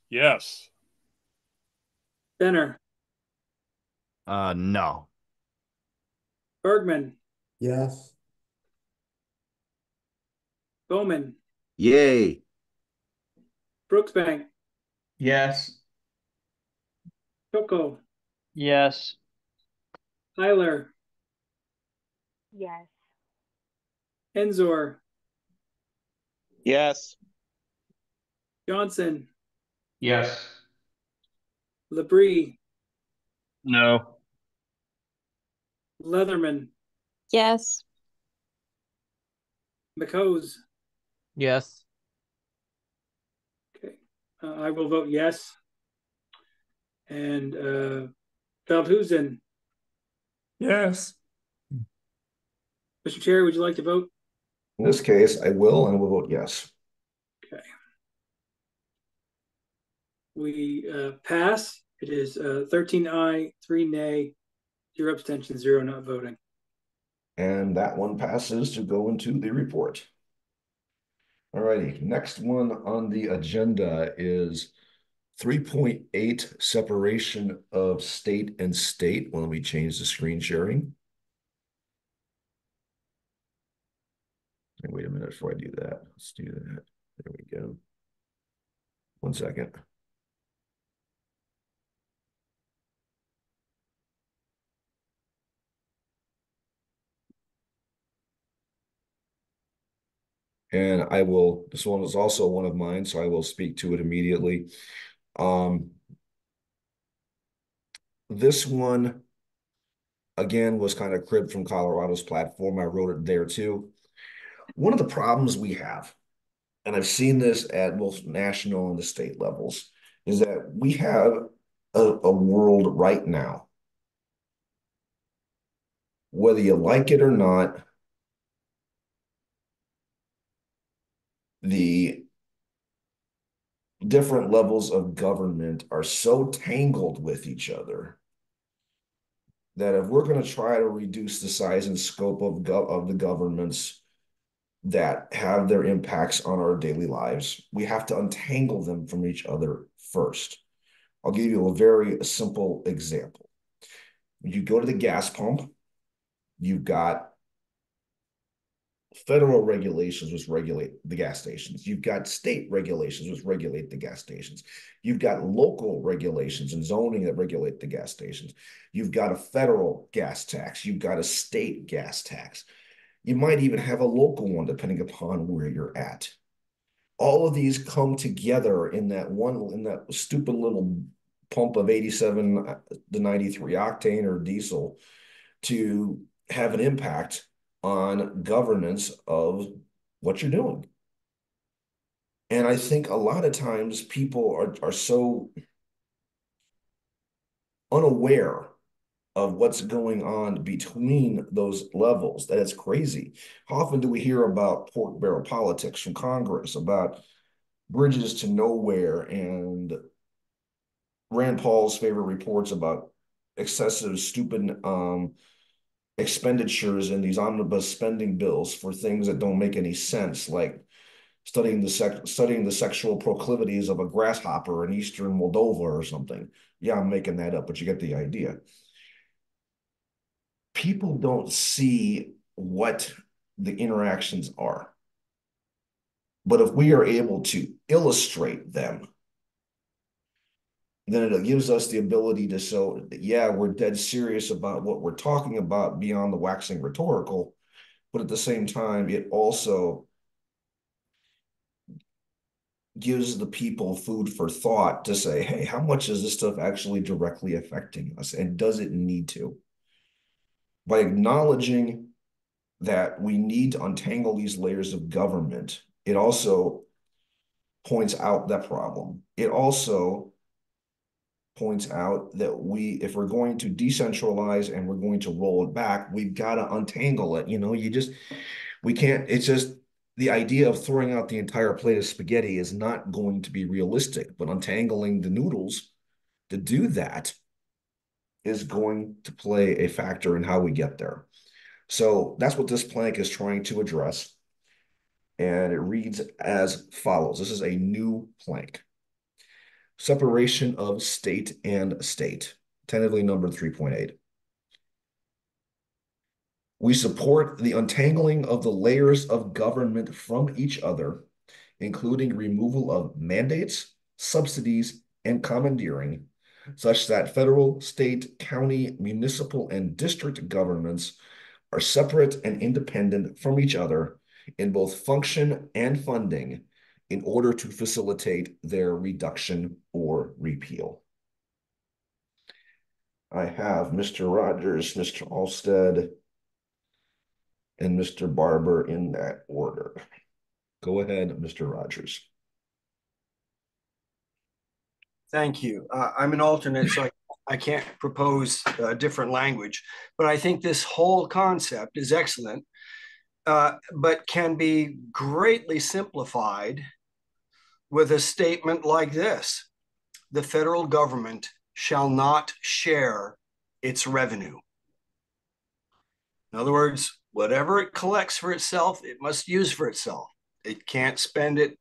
Yes. Benner, No. Bergman, Yes. Bowman, Yay. Brooksbank, Yes. Choco, Yes. Tyler, Yes. Enzor, Yes. Johnson, Yes. Labrie, No. Leatherman, Yes. McHose. Yes. Okay. I will vote yes. And Veldhusen. Yes. Mr. Chair, would you like to vote? In this case, I will, and I will vote yes. Okay. We pass. It is 13 aye, 3 nay, 0 abstention, 0 not voting. And that one passes to go into the report. All righty, next one on the agenda is 3.8 separation of state and state. When we change the screen sharing. And wait a minute before I do that. Let's do that. There we go. 1 second. And I will, this one is also one of mine, so I will speak to it immediately. This one, again, was kind of cribbed from Colorado's platform. I wrote it there too. One of the problems we have, and I've seen this at both national and the state levels, is that we have a world right now, whether you like it or not, the different levels of government are so tangled with each other that if we're going to try to reduce the size and scope of the governments that have their impacts on our daily lives, we have to untangle them from each other first. I'll give you a very simple example. You go to the gas pump, you've got federal regulations which regulate the gas stations. You've got state regulations which regulate the gas stations. You've got local regulations and zoning that regulate the gas stations. You've got a federal gas tax. You've got a state gas tax. You might even have a local one depending upon where you're at. All of these come together in that stupid little pump of 87 to 93 octane or diesel to have an impact on governance of what you're doing. And I think a lot of times people are so unaware of what's going on between those levels that it's crazy. How often do we hear about pork barrel politics from Congress, about bridges to nowhere, and Rand Paul's favorite reports about excessive, stupid expenditures in these omnibus spending bills for things that don't make any sense, like studying the sexual proclivities of a grasshopper in eastern Moldova or something. Yeah, I'm making that up, but you get the idea. People don't see what the interactions are. But if we are able to illustrate them, then it gives us the ability to show, yeah, we're dead serious about what we're talking about beyond the waxing rhetorical, but at the same time, it also gives the people food for thought to say, hey, how much is this stuff actually directly affecting us? And does it need to? By acknowledging that we need to untangle these layers of government, it also points out that problem. It also points out that if we're going to decentralize and we're going to roll it back, we've got to untangle it. We can't, it's just the idea of throwing out the entire plate of spaghetti is not going to be realistic, but untangling the noodles to do that is going to play a factor in how we get there. So that's what this plank is trying to address. And it reads as follows. This is a new plank. Separation of state and state, tentatively numbered 3.8. We support the untangling of the layers of government from each other, including removal of mandates, subsidies, and commandeering, such that federal, state, county, municipal, and district governments are separate and independent from each other in both function and funding in order to facilitate their reduction or repeal. I have Mr. Rogers, Mr. Alstead, and Mr. Barber in that order. Go ahead, Mr. Rogers. Thank you. I'm an alternate, so I can't propose a different language, but I think this whole concept is excellent, but can be greatly simplified with a statement like this: the federal government shall not share its revenue. In other words, whatever it collects for itself, it must use for itself. It can't spend it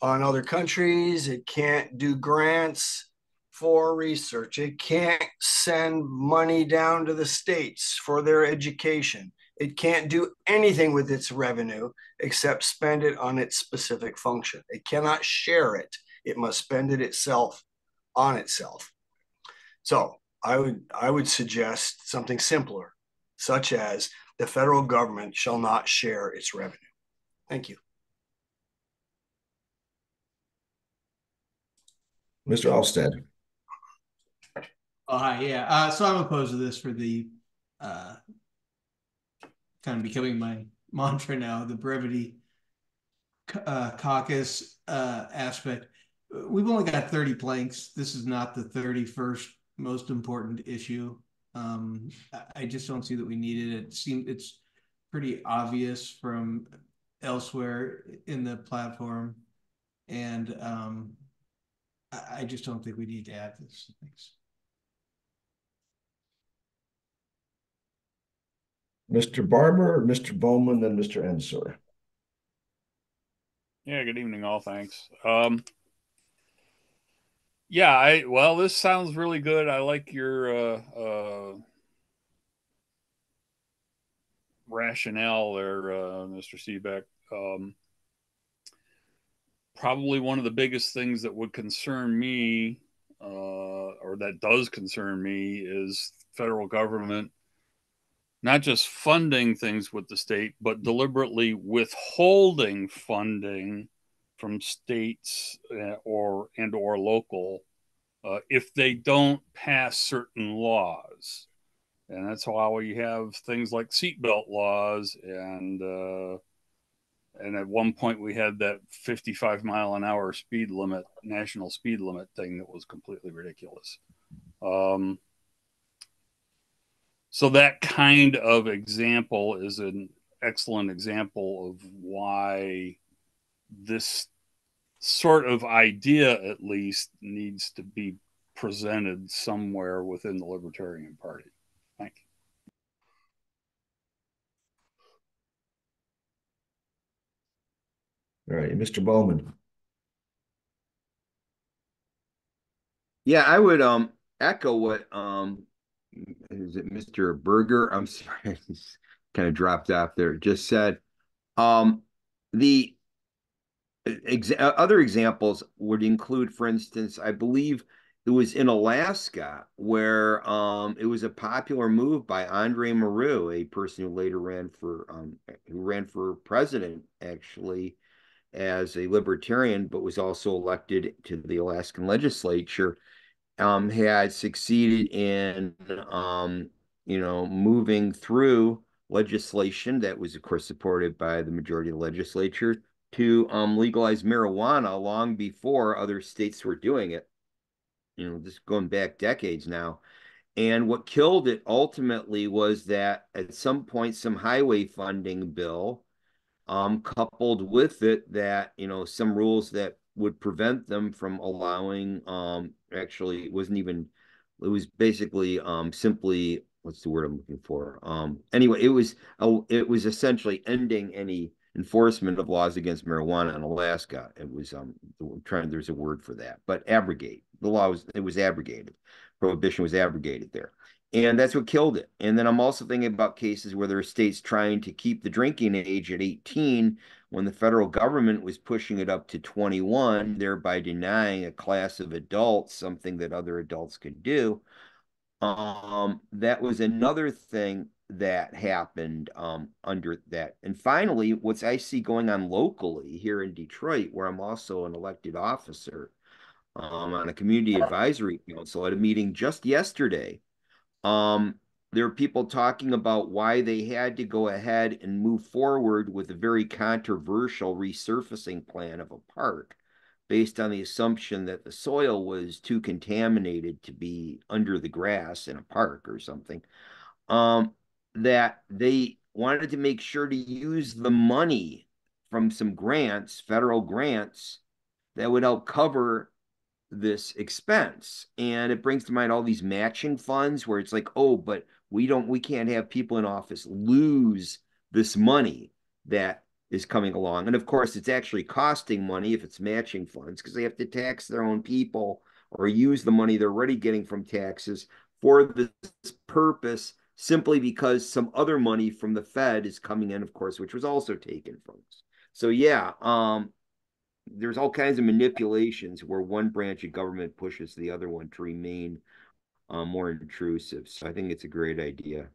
on other countries. It can't do grants for research. It can't send money down to the states for their education. It can't do anything with its revenue except spend it on its specific function. It cannot share it. It must spend it itself on itself. So I would suggest something simpler, such as the federal government shall not share its revenue. Thank you. Mr. Alstead. Oh, hi. Yeah. So I'm opposed to this for the kind of becoming my mantra now, the brevity caucus aspect. We've only got 30 planks. This is not the 31st most important issue. I just don't see that we need it. It's pretty obvious from elsewhere in the platform. And I just don't think we need to add this. Thanks. Mr. Barber, Mr. Bowman, then Mr. Ensor. Yeah, good evening, all. Thanks. Well, this sounds really good. I like your rationale there, Mr. Seebeck. Probably one of the biggest things that would concern me, or that does concern me, is federal government not just funding things with the state, but deliberately withholding funding from states or local if they don't pass certain laws. And that's why we have things like seatbelt laws, and at one point we had that 55-mile-an-hour speed limit, national speed limit thing that was completely ridiculous. So that kind of example is an excellent example of why this sort of idea, at least, needs to be presented somewhere within the Libertarian Party. Thank you. All right, Mr. Bowman. Yeah, I would echo what is it Mr. Berger? I'm sorry, he's kind of dropped off there. Just said the other examples would include, for instance, I believe it was in Alaska where it was a popular move by Andre Maru, a person who later ran for president actually as a libertarian, but was also elected to the Alaskan legislature, had succeeded in moving through legislation that was, of course, supported by the majority of the legislature to legalize marijuana long before other states were doing it. Just going back decades now. And what killed it ultimately was that at some point, some highway funding bill coupled with it that, some rules that would prevent them from allowing, actually, it was basically simply, what's the word I'm looking for? Anyway, it was essentially ending any enforcement of laws against marijuana in Alaska. It was there's a word for that, but abrogate. It was abrogated. Prohibition was abrogated there. And that's what killed it. And then I'm also thinking about cases where there are states trying to keep the drinking age at 18 when the federal government was pushing it up to 21, thereby denying a class of adults something that other adults could do. That was another thing that happened under that. And finally, what I see going on locally here in Detroit, where I'm also an elected officer on a community advisory council at a meeting just yesterday. Um, there are people talking about why they had to go ahead and move forward with a very controversial resurfacing plan of a park based on the assumption that the soil was too contaminated to be under the grass in a park or something. That they wanted to make sure to use the money from some grants, federal grants, that would help cover this expense. And it brings to mind all these matching funds where it's like, oh, but we can't have people in office lose this money that is coming along. And of course, it's actually costing money if it's matching funds because they have to tax their own people or use the money they're already getting from taxes for this purpose simply because some other money from the Fed is coming in, of course, which was also taken from us. So yeah, there's all kinds of manipulations where one branch of government pushes the other one to remain more intrusive. So I think it's a great idea.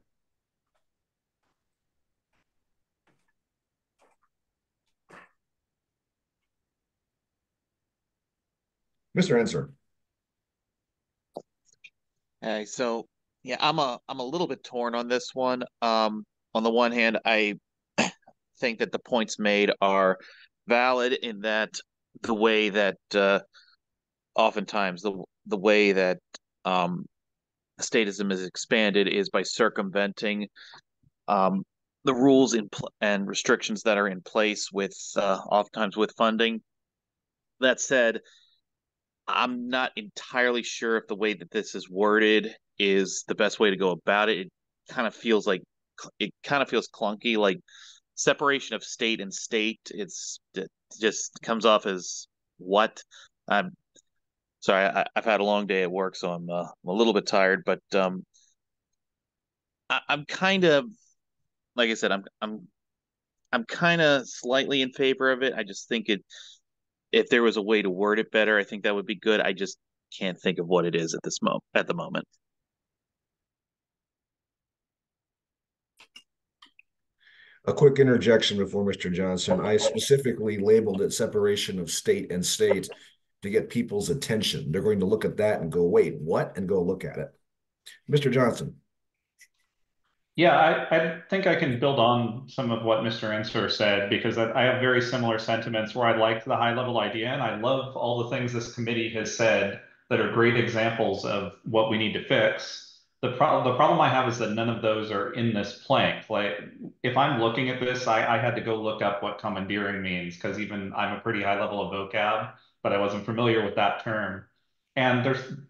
Mr. Ensor. Hey, so yeah, I'm a little bit torn on this one. On the one hand, I think that the points made are valid in that the way that oftentimes the way that um, statism is expanded is by circumventing um, the rules and restrictions that are in place with oftentimes with funding. That said, I'm not entirely sure if the way that this is worded is the best way to go about it. It kind of feels clunky, like separation of state and state. It just comes off as what? I'm sorry, I've had a long day at work, so I'm a little bit tired. But I'm kind of like I said, I'm kind of slightly in favor of it. I just think if there was a way to word it better, I think that would be good. I just can't think of what it is at the moment. A quick interjection before Mr. Johnson. I specifically labeled it separation of state and state to get people's attention. They're going to look at that and go, wait, what? And go look at it. Mr. Johnson. Yeah, I think I can build on some of what Mr. Ensor said because I have very similar sentiments where I like the high level idea and I love all the things this committee has said that are great examples of what we need to fix. The problem I have is that none of those are in this plank. Like if I'm looking at this, I had to go look up what commandeering means because even I'm a pretty high level of vocab, but I wasn't familiar with that term. And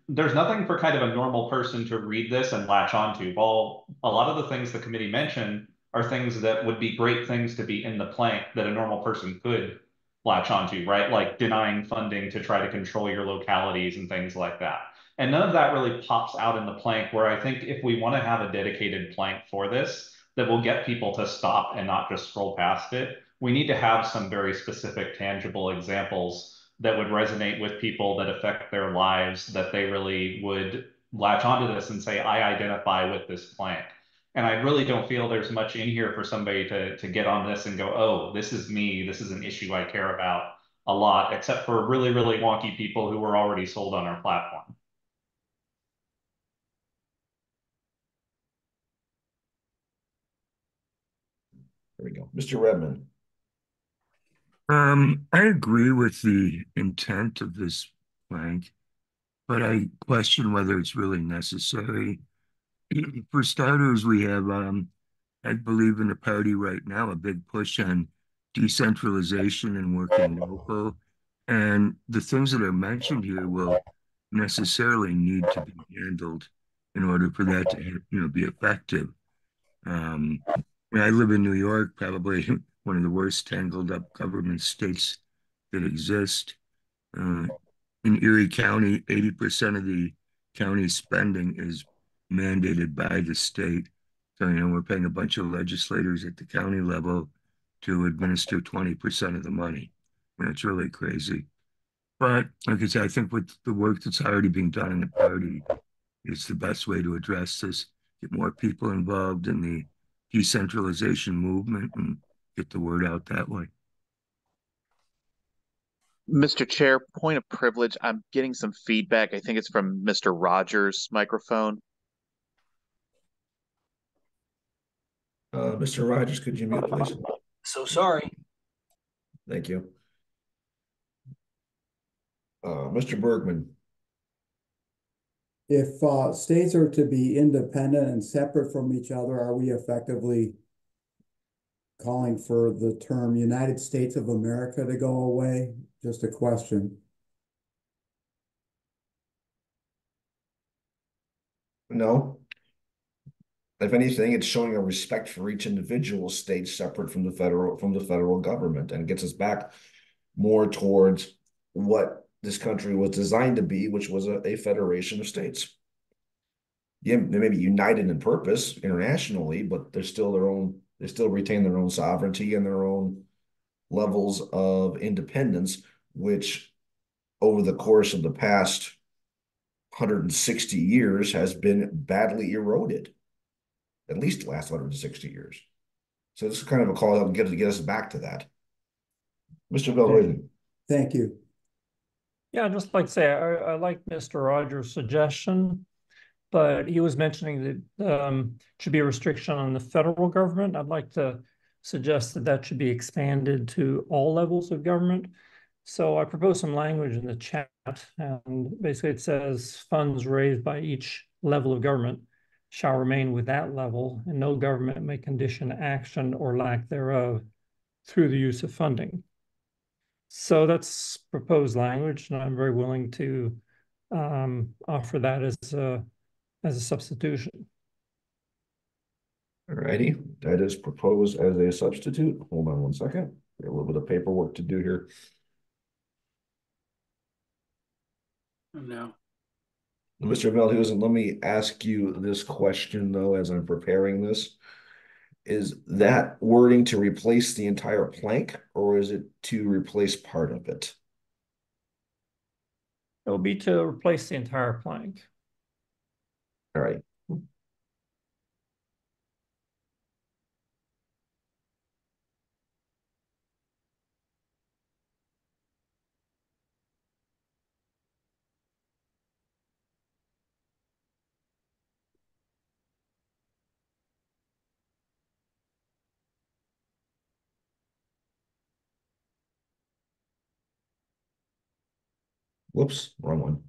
there's nothing for kind of a normal person to read this and latch onto. Well, a lot of the things the committee mentioned are things that would be great things to be in the plank that a normal person could latch onto, right? Like denying funding to try to control your localities and things like that. And none of that really pops out in the plank where I think if we want to have a dedicated plank for this, that will get people to stop and not just scroll past it, we need to have some very specific, tangible examples that would resonate with people that affect their lives, that they really would latch onto this and say, I identify with this plank. And I really don't feel there's much in here for somebody to get on this and go, oh, this is me. This is an issue I care about a lot, except for really, really wonky people who were already sold on our platform. There we go. Mr. Redmond. I agree with the intent of this plank, but I question whether it's really necessary. For starters, we have, I believe in the party right now, a big push on decentralization and working local. And the things that are mentioned here will necessarily need to be handled in order for that to, be effective. I live in New York, probably one of the worst tangled up government states that exist. Uh, in Erie County, 80% of the county spending is mandated by the state. So, we're paying a bunch of legislators at the county level to administer 20% of the money. It's really crazy. But like I said, I think with the work that's already being done in the party, it's the best way to address this, get more people involved in the decentralization movement and get the word out that way. Mr. Chair, point of privilege. I'm getting some feedback. I think it's from Mr. Rogers' microphone. Mr. Rogers, could you mute, please? So sorry. Thank you. Mr. Bergman. If states are to be independent and separate from each other, are we effectively calling for the term United States of America to go away? Just a question. No. If anything, it's showing a respect for each individual state separate from the federal government, and gets us back more towards what this country was designed to be, which was a federation of states. Yeah, they may be united in purpose internationally, but they're still they still retain their own sovereignty and their own levels of independence, which over the course of the past 160 years has been badly eroded, at least the last 160 years. So this is kind of a call out to get us back to that. Mr. Belroy. Thank you. Yeah, I'd just like to say I like Mr. Rogers' suggestion, but he was mentioning that should be a restriction on the federal government. I'd like to suggest that that should be expanded to all levels of government. So I propose some language in the chat, and basically it says funds raised by each level of government shall remain with that level, and no government may condition action or lack thereof through the use of funding. So that's proposed language, and I'm very willing to offer that as a substitution. All righty, that is proposed as a substitute. Hold on one second. We have a little bit of paperwork to do here. No. Mr. Veldhuizen, let me ask you this question, though, as I'm preparing this. Is that wording to replace the entire plank, or is it to replace part of it? It'll be to replace the entire plank. All right. Whoops, wrong one.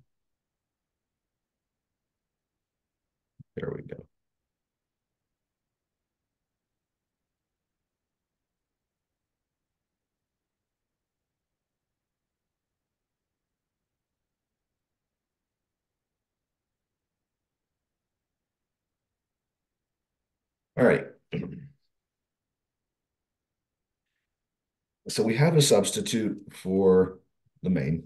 There we go. All right. So we have a substitute for the main.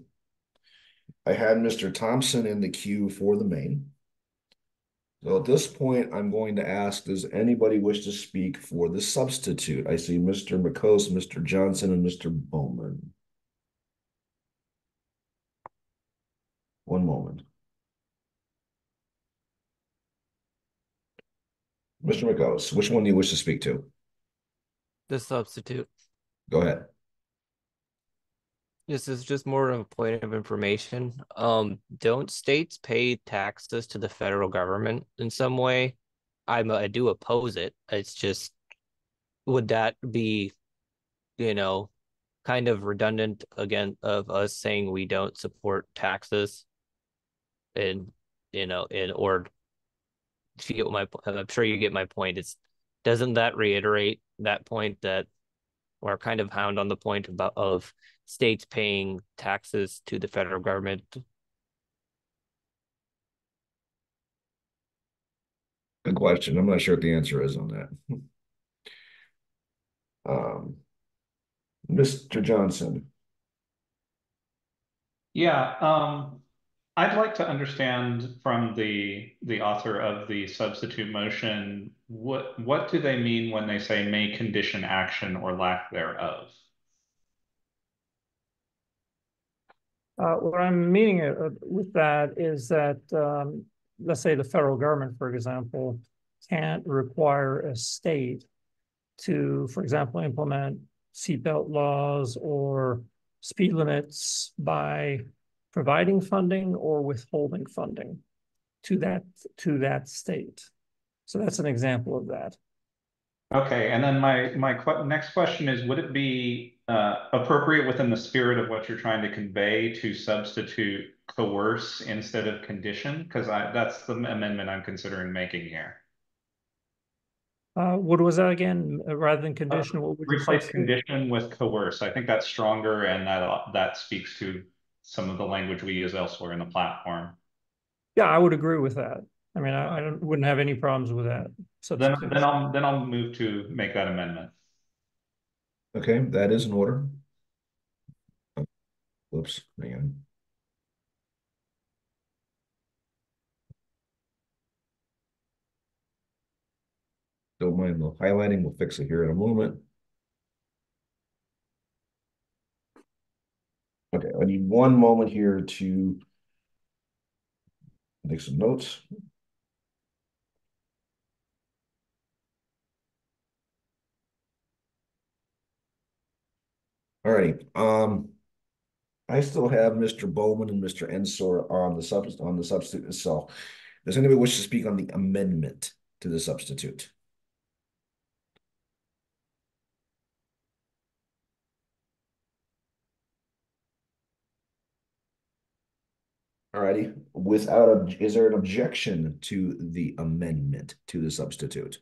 I had Mr. Thompson in the queue for the main. So at this point, I'm going to ask, does anybody wish to speak for the substitute? I see Mr. McCose, Mr. Johnson, and Mr. Bowman. Mr. McCose, which one do you wish to speak to? The substitute. Go ahead. This is just more of a point of information. Don't states pay taxes to the federal government in some way? I do oppose it. It's just, would that be, kind of redundant again of us saying we don't support taxes? And or if you get I'm sure you get my point. Doesn't that reiterate that point that, or kind of hound on the point of states paying taxes to the federal government? Good question. I'm not sure what the answer is on that. Mr. Johnson. Yeah, I'd like to understand from the author of the substitute motion, what do they mean when they say may condition action or lack thereof? What I'm meaning with that is that, let's say the federal government, for example, can't require a state to, for example, implement seatbelt laws or speed limits by providing funding or withholding funding to that state. So that's an example of that. Okay, and then my next question is, would it be appropriate within the spirit of what you're trying to convey to substitute coerce instead of condition? Because that's the amendment I'm considering making here. What was that again? Rather than condition, what would you Replace substitute? condition with coerce. I think that's stronger, and that speaks to some of the language we use elsewhere in the platform. Yeah, I would agree with that. I mean, I wouldn't have any problems with that. Then I'll move to make that amendment. Okay, that is in order. Whoops, hang on. Don't mind the highlighting. We'll fix it here in a moment. Okay, I need one moment here to make some notes. All righty. I still have Mr. Bowman and Mr. Ensor on the substitute itself. Does anybody wish to speak on the amendment to the substitute? All righty. Is there an objection to the amendment to the substitute?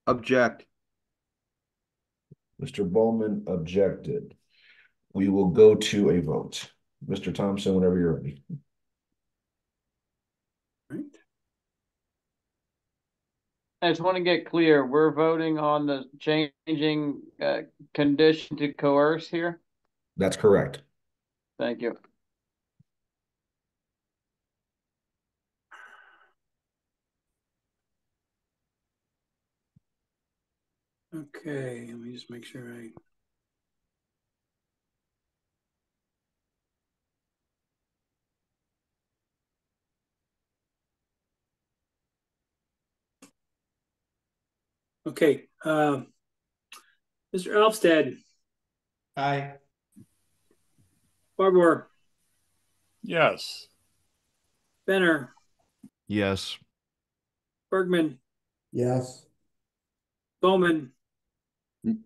Object. Mr. Bowman objected. We will go to a vote. Mr. Thompson, whenever you're ready. I just want to get clear. We're voting on the changing condition to coerce here. That's correct. Thank you. Okay, let me just make sure I. Okay, Mr. Elfstead. Aye. Barbour. Yes. Benner. Yes. Bergman. Yes. Bowman.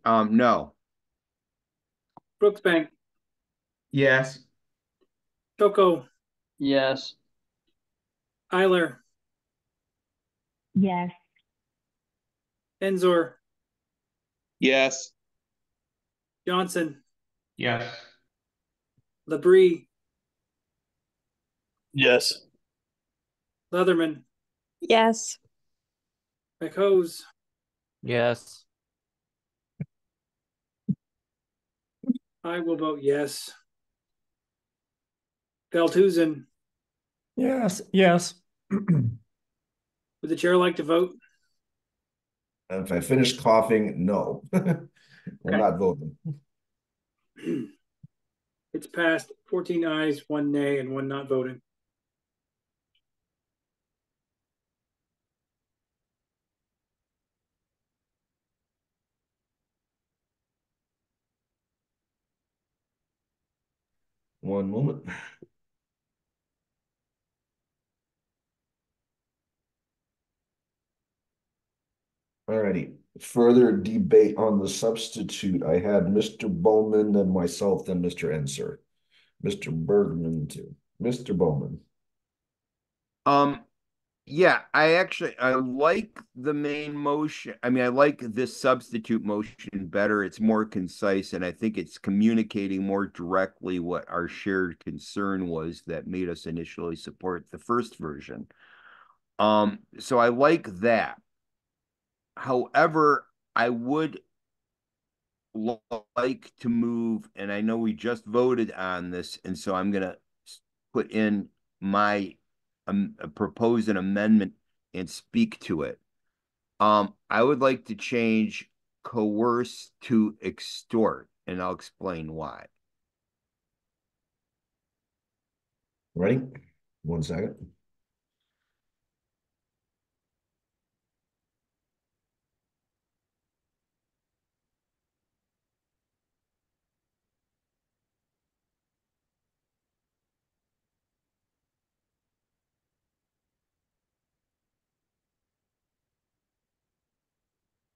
No. Brooksbank. Yes. Choco. Yes. Eiler. Yes. Enzor. Yes. Johnson. Yes. Labrie. Yes. Leatherman. Yes. McHose. Yes. I will vote yes. Velthusen. Yes. Yes. Would the chair like to vote? If I finish coughing, no. We're not voting. It's passed 14 ayes, 1 nay, and 1 not voting. One moment. All righty. Further debate on the substitute. I had Mr. Bowman, then myself, then Mr. Enser. Mr. Bergman too. Mr. Bowman. Um, yeah, I like the main motion. I mean, I like this substitute motion better. It's more concise, and I think it's communicating more directly what our shared concern was that made us initially support the first version. So I like that. However, I would like to move, and I know we just voted on this, and so I'm going to put in my propose an amendment and speak to it. I would like to change coerce to extort, and I'll explain why. Ready? 1 second.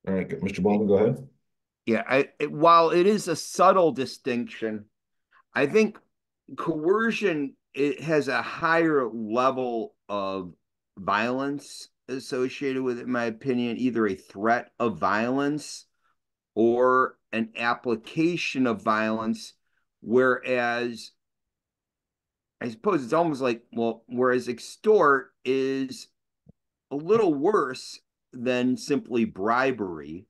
All right, Mr. Bowman, go ahead. Yeah, while it is a subtle distinction, I think coercion, it has a higher level of violence associated with it, in my opinion, either a threat of violence or an application of violence. Whereas I suppose it's almost like, well, whereas extort is a little worse than simply bribery.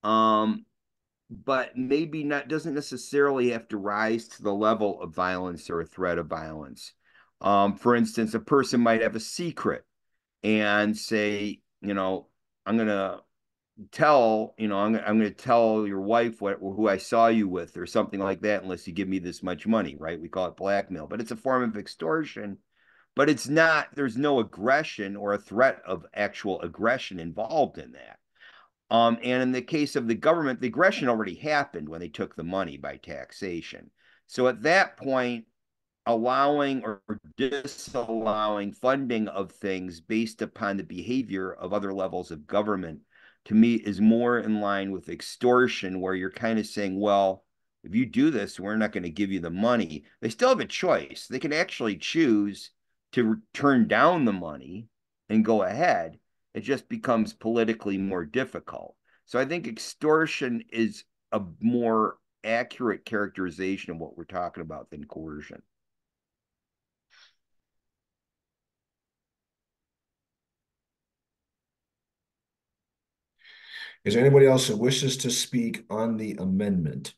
But maybe not, doesn't necessarily have to rise to the level of violence or a threat of violence. For instance, a person might have a secret and say, I'm gonna I'm gonna tell your wife who I saw you with, or something like that, unless you give me this much money, right? We call it blackmail, but it's a form of extortion. But it's not, there's no aggression or a threat of actual aggression involved in that. And in the case of the government, the aggression already happened when they took the money by taxation. So at that point, allowing or disallowing funding of things based upon the behavior of other levels of government, to me, is more in line with extortion, where you're kind of saying, well, if you do this, we're not going to give you the money. They still have a choice. They can actually choose to turn down the money and go ahead. It just becomes politically more difficult. So I think extortion is a more accurate characterization of what we're talking about than coercion. Is there anybody else who wishes to speak on the amendment?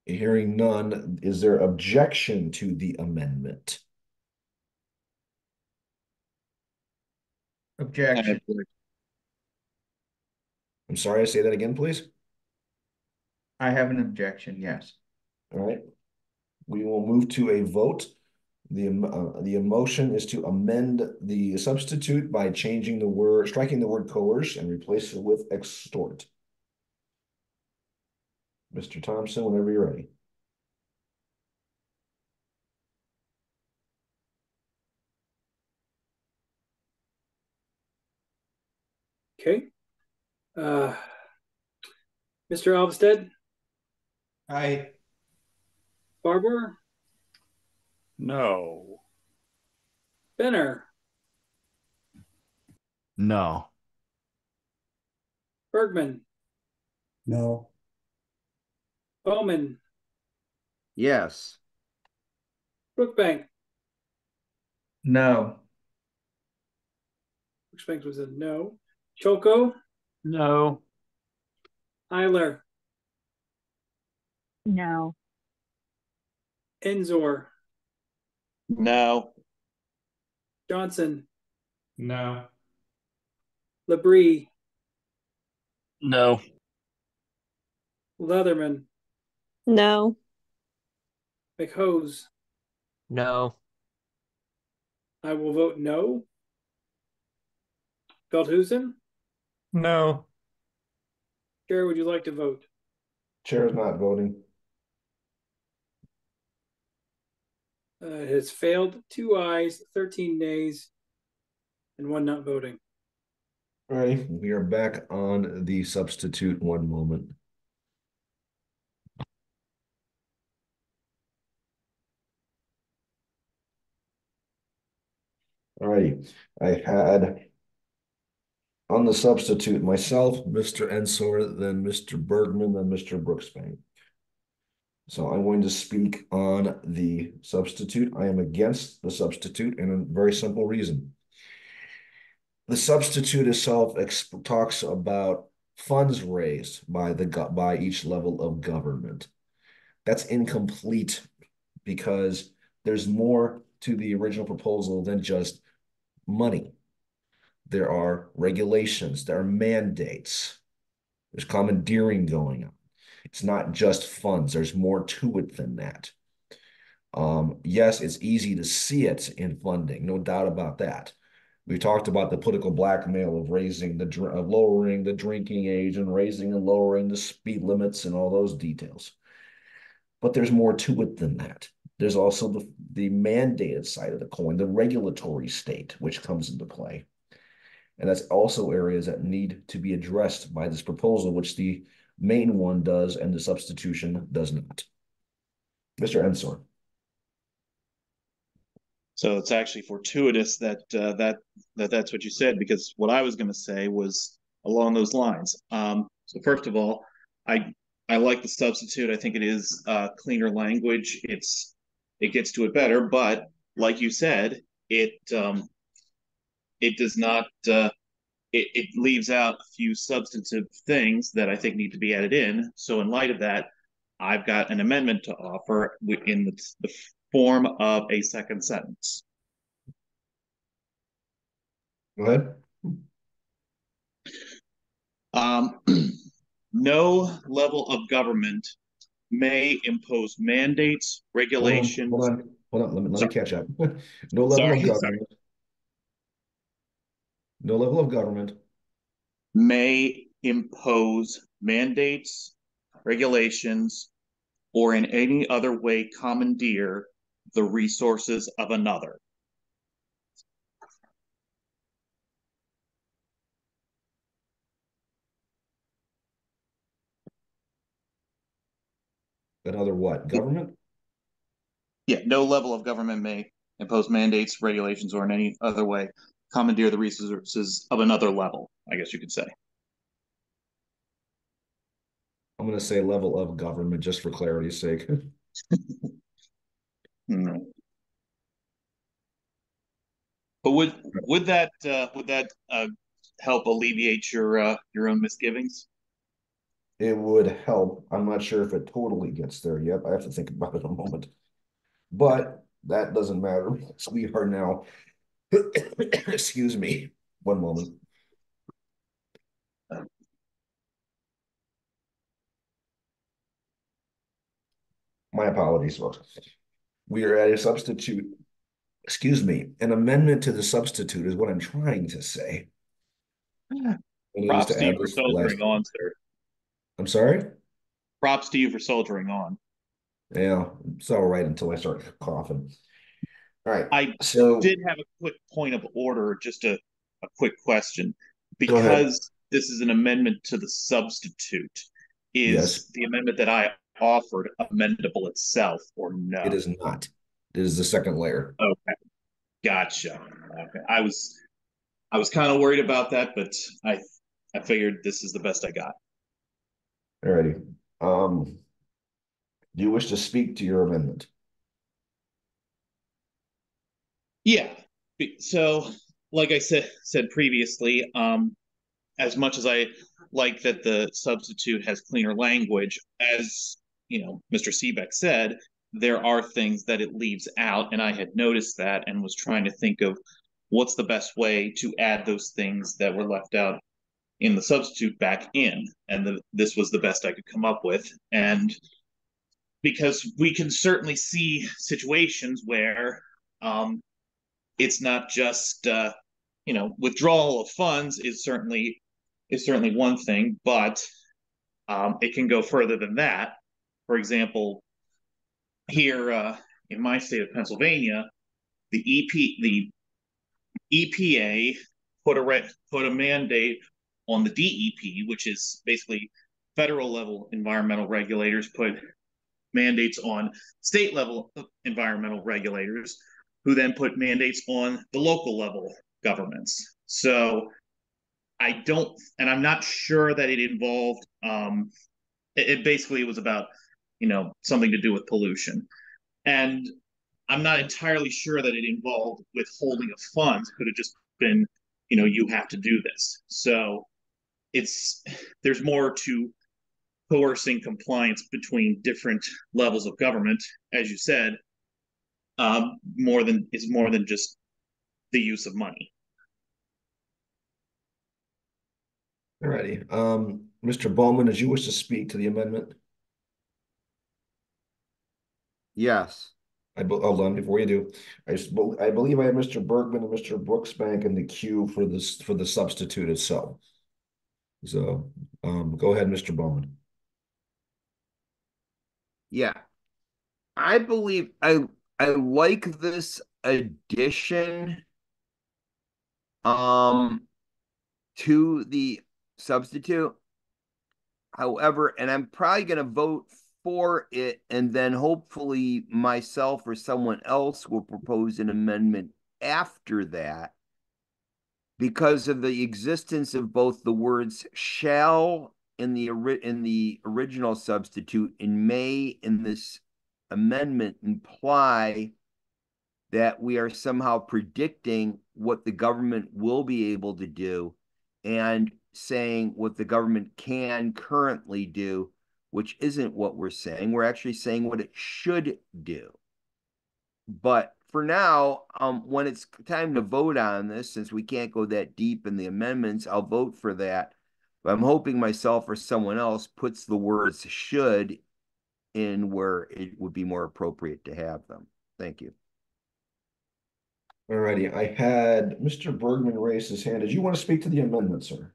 Hearing none, is there objection to the amendment? Objection. I'm sorry, say that again, please. I have an objection, yes. All right. We will move to a vote. The motion is to amend the substitute by striking the word coerce and replace it with extort. Mr. Thompson, whenever you're ready. Okay. Mr. Alvstead? Aye. Barber? No. Benner? No. Bergman? No. Bowman? Yes. Brookbank? No. Brookbank was a no. Choco? No. Eiler? No. Enzor? No. Johnson? No. Labrie? No. Leatherman? No. McHose? No. I will vote no. Feldhusen? No. Chair, would you like to vote? Chair is not voting. It has failed. 2 ayes, 13 nays, and 1 not voting. All right, we are back on the substitute. One moment. All right, I had on the substitute myself, Mr. Ensor, then Mr. Bergman, then Mr. Brooksbank. So I'm going to speak on the substitute. I am against the substitute, and a very simple reason. The substitute itself talks about funds raised by each level of government. That's incomplete because there's more to the original proposal than just money. There are regulations, there are mandates, there's commandeering going on. It's not just funds, there's more to it than that. Yes, it's easy to see it in funding, no doubt about that. We talked about the political blackmail of lowering the drinking age and raising and lowering the speed limits and all those details. But there's more to it than that. There's also the mandated side of the coin, the regulatory state, which comes into play. And that's also areas that need to be addressed by this proposal, which the main one does and the substitution does not. Mr. Ensor. So it's actually fortuitous that that's what you said, because what I was going to say was along those lines. So first of all, I like the substitute. I think it is cleaner language. It gets to it better, but like you said, it does not. It leaves out a few substantive things that I think need to be added in. So in light of that, I've got an amendment to offer in the form of a second sentence. Go ahead. No level of government may impose mandates, regulations. Hold on. Let me catch up. No level of government. No level of government may impose mandates, regulations, or in any other way commandeer the resources of another. Another what? Government? Yeah, no level of government may impose mandates, regulations, or in any other way commandeer the resources of another level, I guess you could say. I'm going to say level of government just for clarity's sake. But would that help alleviate your own misgivings? It would help. I'm not sure if it totally gets there yet. I have to think about it a moment. But that doesn't matter because we are now, excuse me, one moment. My apologies, folks. We are at a substitute. Excuse me. An amendment to the substitute is what I'm trying to say. Props to you for soldiering on, sir. I'm sorry? Props to you for soldiering on. Yeah, it's all right until I start coughing. All right. I did have a quick point of order, just a quick question. Because this is an amendment to the substitute, is the amendment that I offered amendable itself or no? It is not. It is the second layer. Okay. Gotcha. Okay. I was kind of worried about that, but I figured this is the best I got. All righty. Do you wish to speak to your amendment? Yeah. So, like I said previously, as much as I like that the substitute has cleaner language, as Mr. Seebeck said, there are things that it leaves out, and I had noticed that and was trying to think of what's the best way to add those things that were left out in the substitute back in, and this was the best I could come up with. And because we can certainly see situations where it's not just withdrawal of funds is certainly one thing, but It can go further than that. For example, here in my state of Pennsylvania, the EPA put a mandate on the DEP, which is basically federal level environmental regulators put mandates on state level environmental regulators, who then put mandates on the local level governments. So I don't, and I'm not sure that it involved. It basically was about, something to do with pollution, and I'm not entirely sure that it involved withholding of funds. Could have just been, you have to do this. So it's there's more to coercing compliance between different levels of government, as you said, more than just the use of money. Alrighty. Mr. Bowman, did you wish to speak to the amendment? Yes. Hold on, before you do, I believe I have Mr. Bergman and Mr. Brooksbank in the queue for the substitute itself. So, go ahead, Mr. Bowman. Yeah. I believe I like this addition to the substitute. However, and I'm probably going to vote for it, and then hopefully myself or someone else will propose an amendment after that, because of the existence of both the words shall in the original substitute and may in this amendment imply that we are somehow predicting what the government will be able to do and saying what the government can currently do, which isn't what we're saying. We're actually saying what it should do. But for now, when it's time to vote on this, since we can't go that deep in the amendments, I'll vote for that. But I'm hoping myself or someone else puts the words should in where it would be more appropriate to have them. Thank you. Alrighty, I had Mr. Bergman raise his hand. Did you want to speak to the amendment, sir?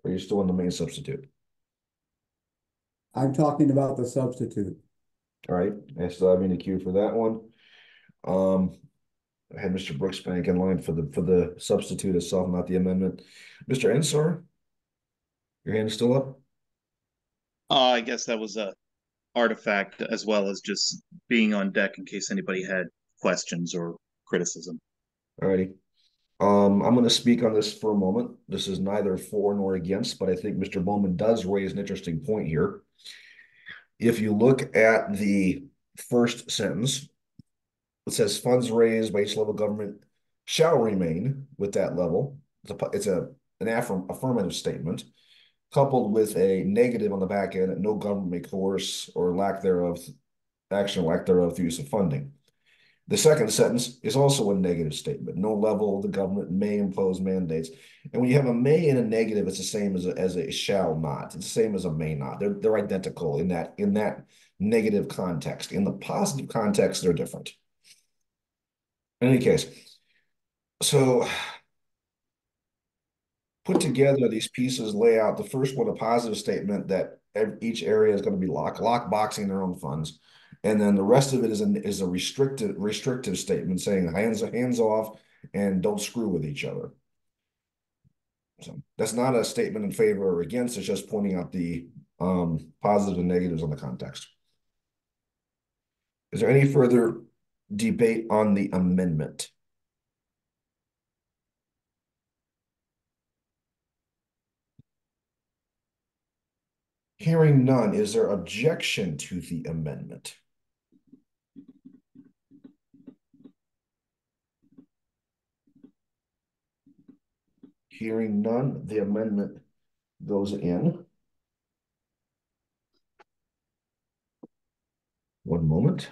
Or are you still on the main substitute? I'm talking about the substitute. All right, I still have you in the queue for that one. I had Mr. Brooksbank in line for the substitute itself, not the amendment. Mr. Ensor, your hand is still up? I guess that was a artifact as well as just being on deck in case anybody had questions or criticism. All righty. I'm going to speak on this for a moment. This is neither for nor against, but I think Mr. Bowman does raise an interesting point here. If you look at the first sentence, it says funds raised by each level of government shall remain with that level. It's an affirmative statement coupled with a negative on the back end that no government may coerce or lack thereof through use of funding. The second sentence is also a negative statement. No level of the government may impose mandates. And when you have a may and a negative, it's the same as a shall not. It's the same as a may not. They're identical in that negative context. In the positive context, they're different. In any case, so put together, these pieces lay out the first one, a positive statement that each area is going to be lock boxing their own funds. And then the rest of it is a restrictive statement saying hands off and don't screw with each other. So that's not a statement in favor or against. It's just pointing out the positives and negatives on the context. Is there any further debate on the amendment? Hearing none, is there objection to the amendment? Hearing none, the amendment goes in. One moment.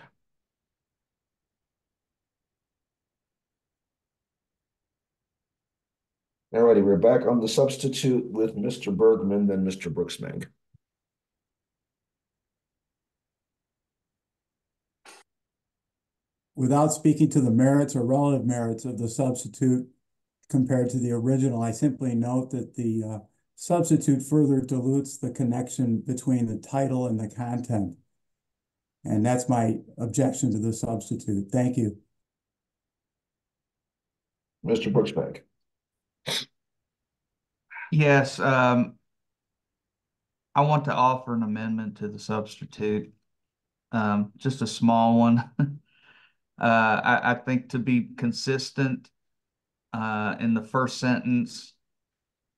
All righty, we're back on the substitute with Mr. Bergman, then Mr. Brooksbank. Without speaking to the merits or relative merits of the substitute compared to the original, I simply note that the substitute further dilutes the connection between the title and the content. And that's my objection to the substitute. Thank you. Mr. Brooksbank. Yes, I want to offer an amendment to the substitute, just a small one. I think to be consistent, in the first sentence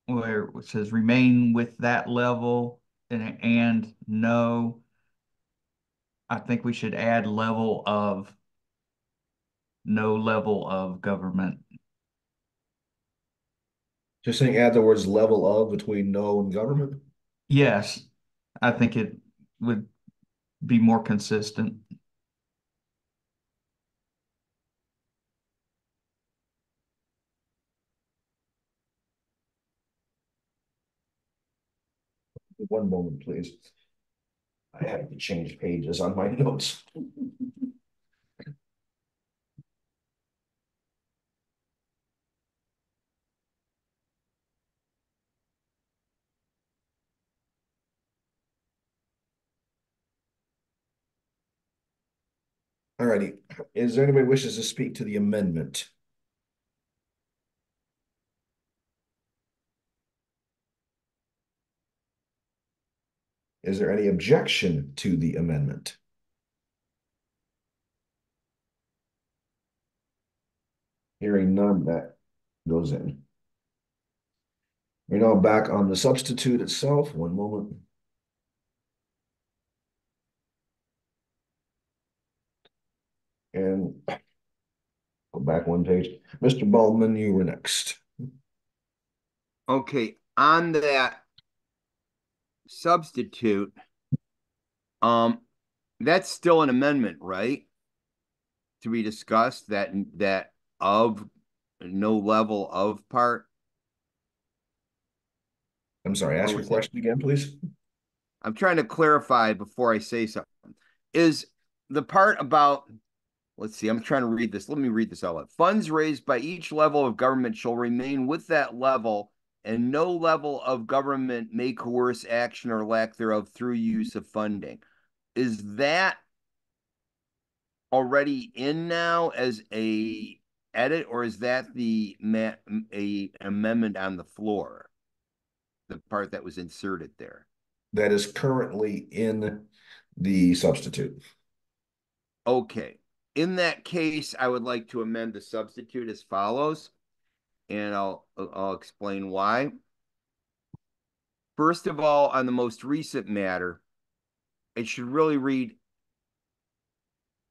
where it says remain with that level and no, I think we should add no level of government. Just saying add the words level of between no and government? Yes, I think it would be more consistent. One moment, please. I have to change pages on my notes. All righty. Is there anybody wishes to speak to the amendment? Is there any objection to the amendment? Hearing none, that goes in. We're now back on the substitute itself. One moment. And go back one page. Mr. Baldwin, you were next. Okay, on that substitute, that's still an amendment, right? To be discussed, that of no level of part. I'm sorry, ask your question again, please. I'm trying to clarify before I say something. Is the part about, let's see, I'm trying to read this. Let me read this out loud. Funds raised by each level of government shall remain with that level, and no level of government may coerce action or lack thereof through use of funding. Is that already in now as a edit, or is that a amendment on the floor? The part that was inserted there. That is currently in the substitute. Okay. In that case, I would like to amend the substitute as follows, and I'll explain why. First of all, on the most recent matter, it should really read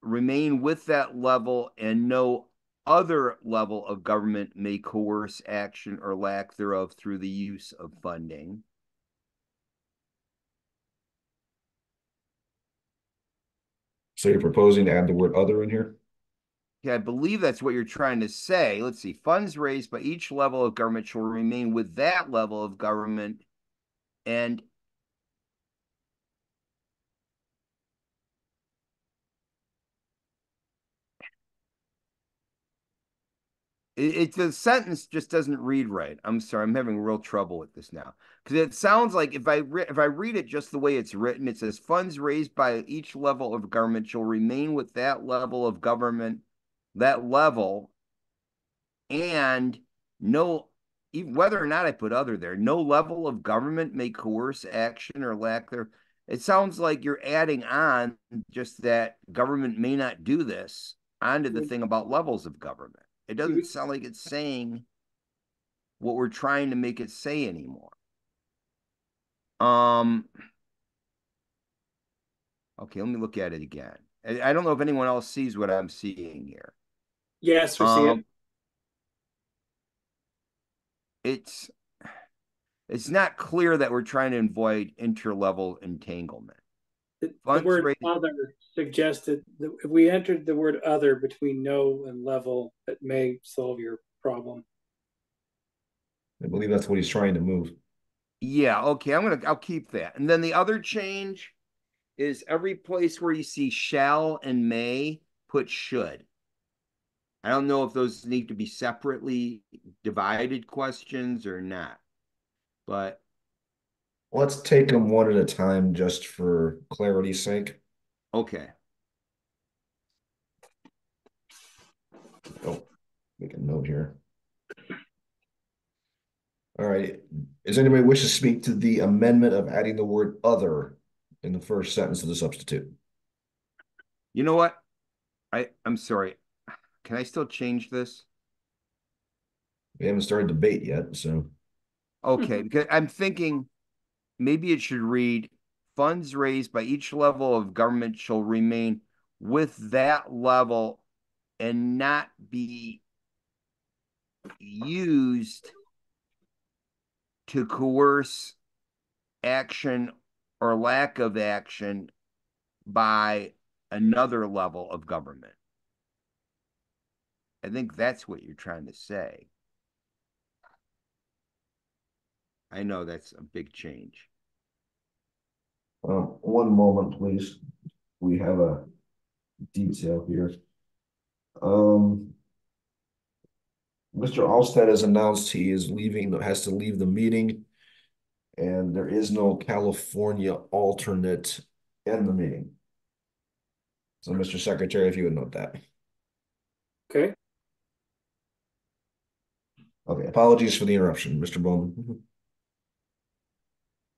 remain with that level and no other level of government may coerce action or lack thereof through the use of funding. So you're proposing to add the word other in here? Yeah, I believe that's what you're trying to say. Let's see. Funds raised by each level of government shall remain with that level of government and the sentence just doesn't read right. I'm sorry, I'm having real trouble with this now because it sounds like if I read it just the way it's written, it says funds raised by each level of government shall remain with that level of government, that level, and no, even whether or not I put other there, no level of government may coerce action or lack there. It sounds like you're adding on just that government may not do this onto the thing about levels of government. It doesn't sound like it's saying what we're trying to make it say anymore. Okay, let me look at it again. I don't know if anyone else sees what I'm seeing here. Yes, we see it. It's not clear that we're trying to avoid interlevel entanglement. The word other suggested that if we entered the word other between no and level, that may solve your problem. I believe that's what he's trying to move. Yeah, okay, I'll keep that. And then the other change is every place where you see shall and may, put should. I don't know if those need to be separately divided questions or not, but Let's take them one at a time just for clarity's sake. Okay. Oh, make a note here. All right. Does anybody wish to speak to the amendment of adding the word other in the first sentence of the substitute? You know what? I'm sorry. Can I still change this? We haven't started debate yet, so. Okay, because I'm thinking maybe it should read funds raised by each level of government shall remain with that level and not be used to coerce action or lack of action by another level of government. I think that's what you're trying to say. I know that's a big change. One moment, please. We have a detail here. Mr. Alstead has announced he is leaving, has to leave the meeting, and there is no California alternate in the meeting. So, Mr. Secretary, if you would note that. Okay. Okay, apologies for the interruption, Mr. Bowman.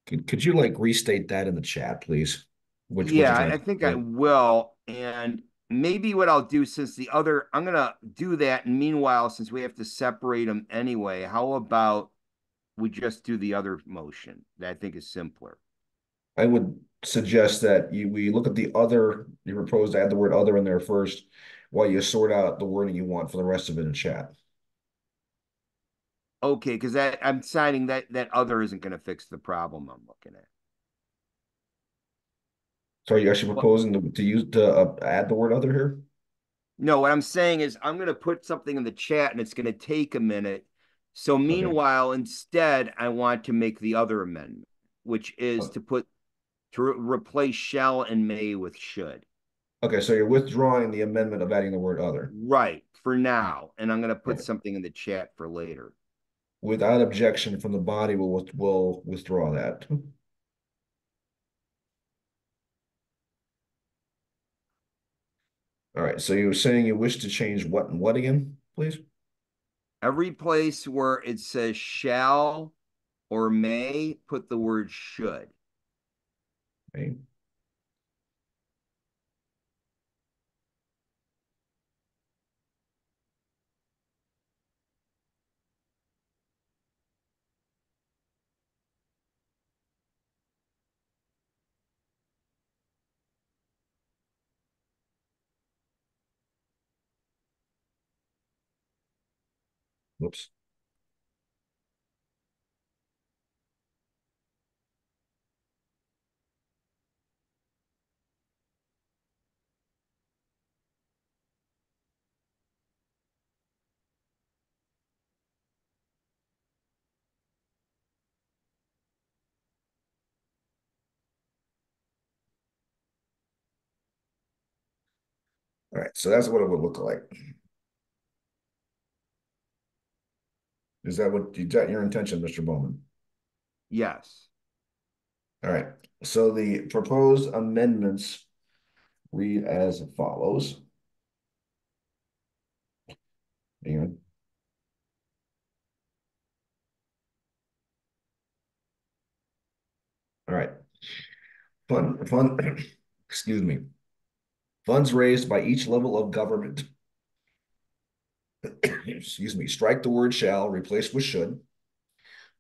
Could you like restate that in the chat, please? What you're Yeah, trying I to think I say. will. And maybe what I'll do since I'm going to do that. And meanwhile, since we have to separate them anyway, how about we just do the other motion that I think is simpler? I would suggest that we look at the other, you propose to add the word other in there first while you sort out the wording you want for the rest of it in chat. Okay, because I'm deciding that other isn't going to fix the problem I'm looking at. So are you actually proposing to add the word other here? No, what I'm saying is I'm going to put something in the chat and it's going to take a minute. So Okay. meanwhile, instead, I want to make the other amendment, which is to replace shall and may with should. Okay, so you're withdrawing the amendment of adding the word other. Right, for now. And I'm going to put Okay. something in the chat for later. Without objection from the body, we'll withdraw that. All right, so you're saying you wish to change what and what again, please? Every place where it says shall or may, put the word should. Okay. Whoops. All right, so that's what it would look like. Is that your intention, Mr. Bowman? Yes. All right. So the proposed amendments read as follows. Hang on. All right. Excuse me. Funds raised by each level of government. Excuse me. Strike the word shall, replace with should.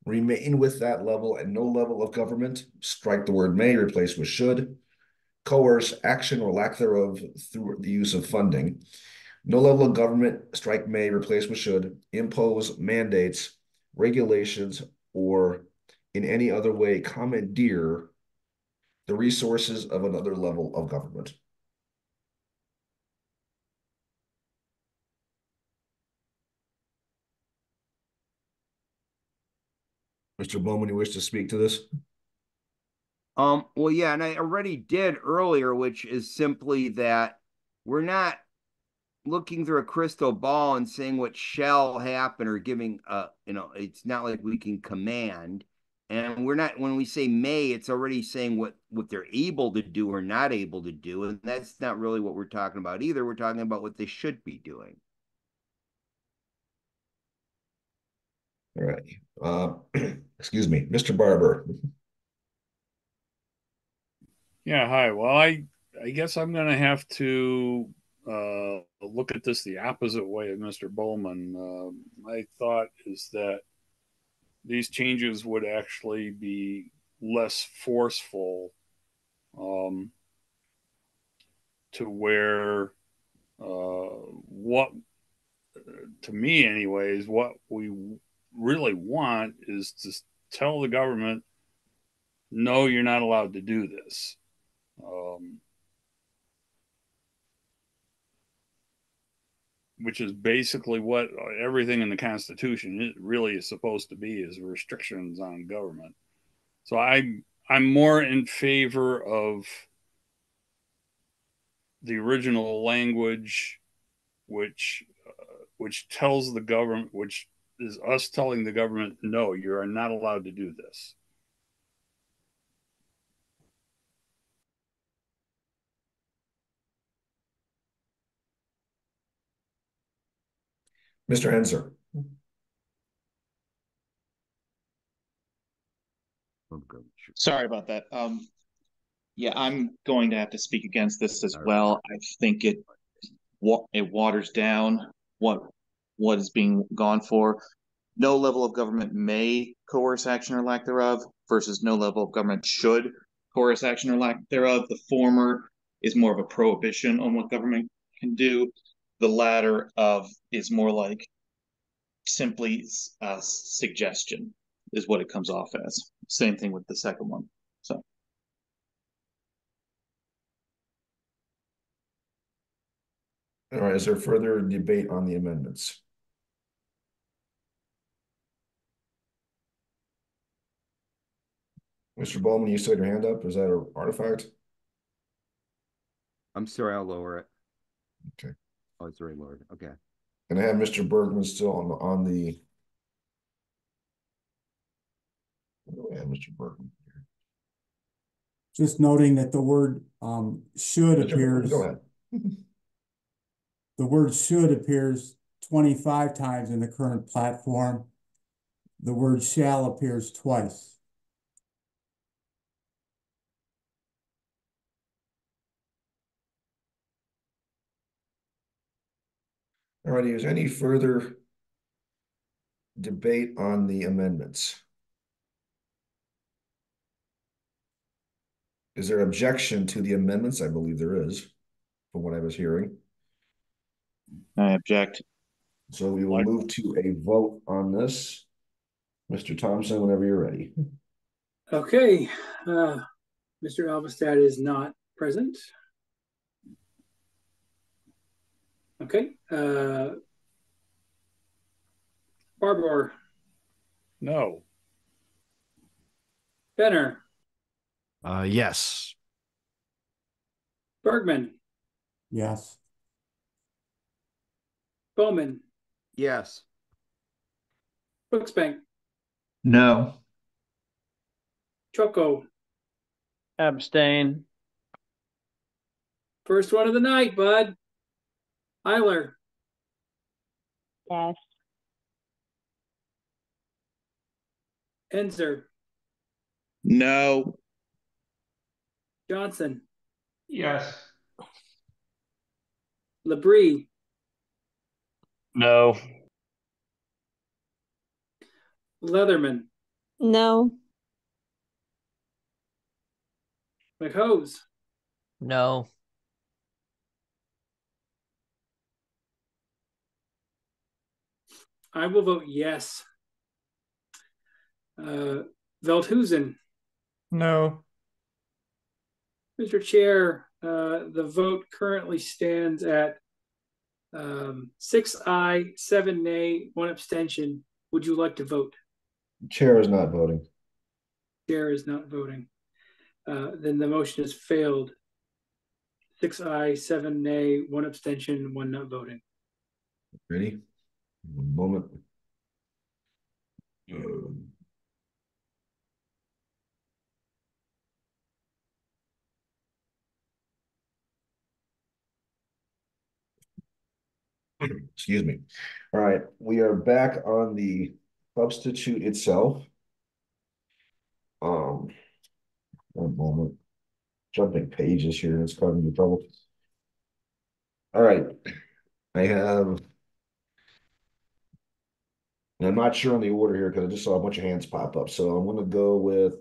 Remain with that level and no level of government. Strike the word may, replace with should. Coerce action or lack thereof through the use of funding. No level of government, strike may, replace with should. Impose mandates, regulations, or in any other way commandeer the resources of another level of government. Mr. Bowman, you wish to speak to this? Well, yeah, and I already did earlier, which is simply that we're not looking through a crystal ball and saying what shall happen or giving it's not like we can command. And we're not, when we say may, it's already saying what they're able to do or not able to do. And that's not really what we're talking about either. We're talking about what they should be doing. All right. Excuse me, Mr. Barber. Yeah, hi. Well, I guess I'm going to have to look at this the opposite way of Mr. Bowman. My thought is that these changes would actually be less forceful, to where what, to me anyways, what we really want is to tell the government, no, you're not allowed to do this. Which is basically what everything in the Constitution really is supposed to be, is restrictions on government. So I'm more in favor of the original language, which tells the government, which is us telling the government, no, you are not allowed to do this. Mr. Henser. Sorry about that. Yeah, I'm going to have to speak against this as well. I think it waters down what is being gone for. No level of government may coerce action or lack thereof versus no level of government should coerce action or lack thereof. The former is more of a prohibition on what government can do. The latter is more like simply a suggestion is what it comes off as. Same thing with the second one. So. All right, is there further debate on the amendments? Mr. Bowman, you still had your hand up? Is that an artifact? I'm sorry, I'll lower it. Okay. Oh, it's already lowered. Okay. And I have Mr. Bergman still on the. Oh, yeah, Mr. Bergman. Just noting that the word should Mr. Bergman, appears. go ahead. The word should appears 25 times in the current platform. The word shall appears twice. All righty, is there any further debate on the amendments? Is there objection to the amendments? I believe there is, from what I was hearing. I object. So we will move to a vote on this. Mr. Thompson, whenever you're ready. Okay. Mr. Alvestad is not present. Okay. Barbour. No. Benner. Yes. Bergman. Yes. Bowman. Yes. Brooksbank. No. Choco. Abstain. First one of the night, bud. Eiler. Yes. Enzer. No. Johnson. Yes. Labrie. No. Leatherman. No. McHose. No. I will vote yes. Veldhusen. No. Mr. Chair, the vote currently stands at 6 aye, 7 nay, 1 abstention. Would you like to vote? Chair is not voting. Chair is not voting. Then the motion has failed. 6 aye, 7 nay, 1 abstention, 1 not voting. Ready? One moment. Excuse me. All right, we are back on the substitute itself. One moment. Jumping pages here, it's causing me trouble. All right, I have, and I'm not sure on the order here because I just saw a bunch of hands pop up. So I'm going to go with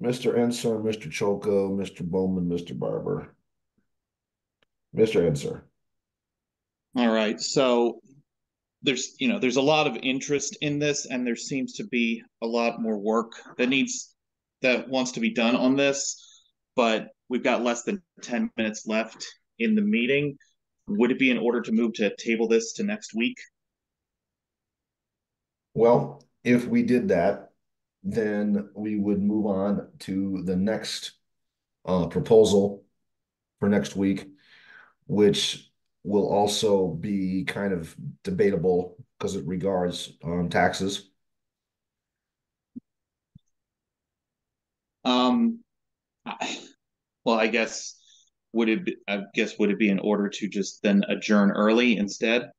Mr. Ensor, Mr. Choco, Mr. Bowman, Mr. Barber. Mr. Ensor. All right. So there's a lot of interest in this, and there seems to be a lot more work that wants to be done on this, but we've got less than 10 minutes left in the meeting. Would it be in order to move to table this to next week? Well, if we did that, then we would move on to the next proposal for next week, which will also be kind of debatable because it regards taxes. Well, I guess would it be in order to just then adjourn early instead?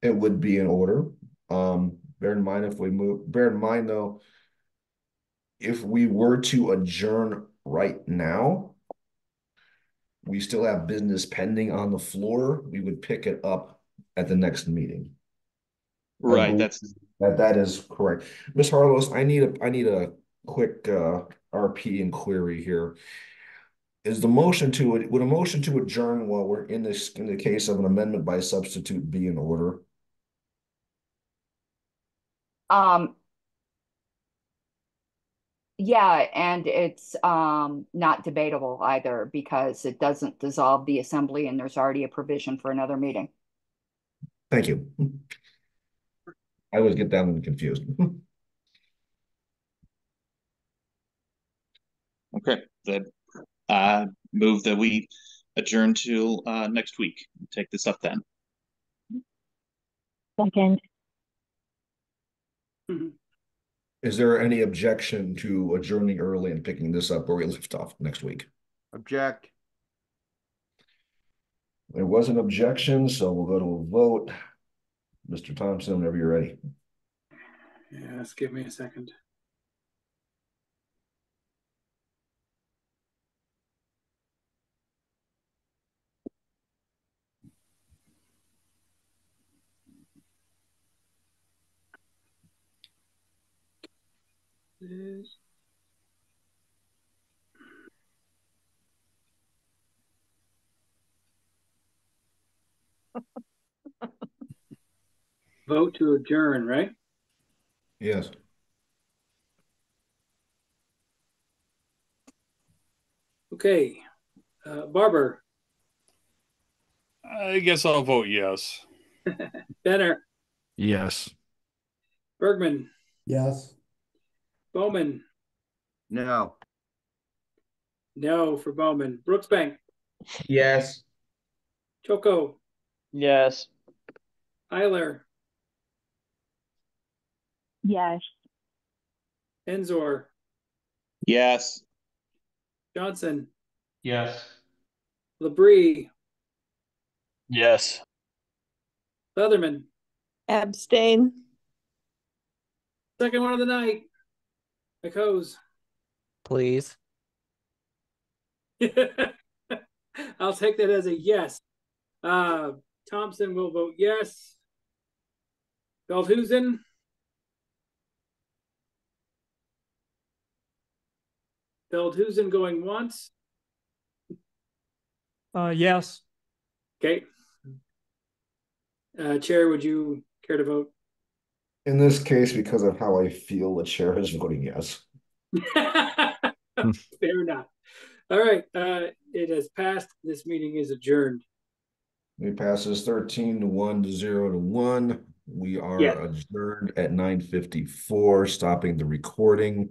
It would be in order. Bear in mind bear in mind though, if we were to adjourn right now, we still have business pending on the floor. We would pick it up at the next meeting. Right. That is correct. Ms. Harlos, I need a quick RP inquiry here. Would a motion to adjourn while we're in the case of an amendment by substitute be in order? Yeah, and it's not debatable either because it doesn't dissolve the assembly and there's already a provision for another meeting. Thank you. I always get that one confused. Okay. Then move that we adjourn till next week. Take this up then. Second. Is there any objection to adjourning early and picking this up where we left off next week? Object. There was an objection, so we'll go to a vote. Mr. Thompson, whenever you're ready. Yes, give me a second. Vote to adjourn, right? Yes. Okay. Barber. I guess I'll vote yes. Benner. Yes. Bergman. Yes. Bowman. No. No for Bowman. Brooksbank. Yes. Choco. Yes. Eiler. Yes. Enzor. Yes. Johnson. Yes. Labrie. Yes. Leatherman. Abstain. Second one of the night. McHose. Please. I'll take that as a yes. Thompson will vote yes. Veldhusen. Veldhusen going once. Yes. Okay. Chair, would you care to vote? In this case, because of how I feel, the chair is voting yes. Fair enough. All right. It has passed. This meeting is adjourned. It passes 13-1 to 0-1. We are adjourned at 9:54, stopping the recording.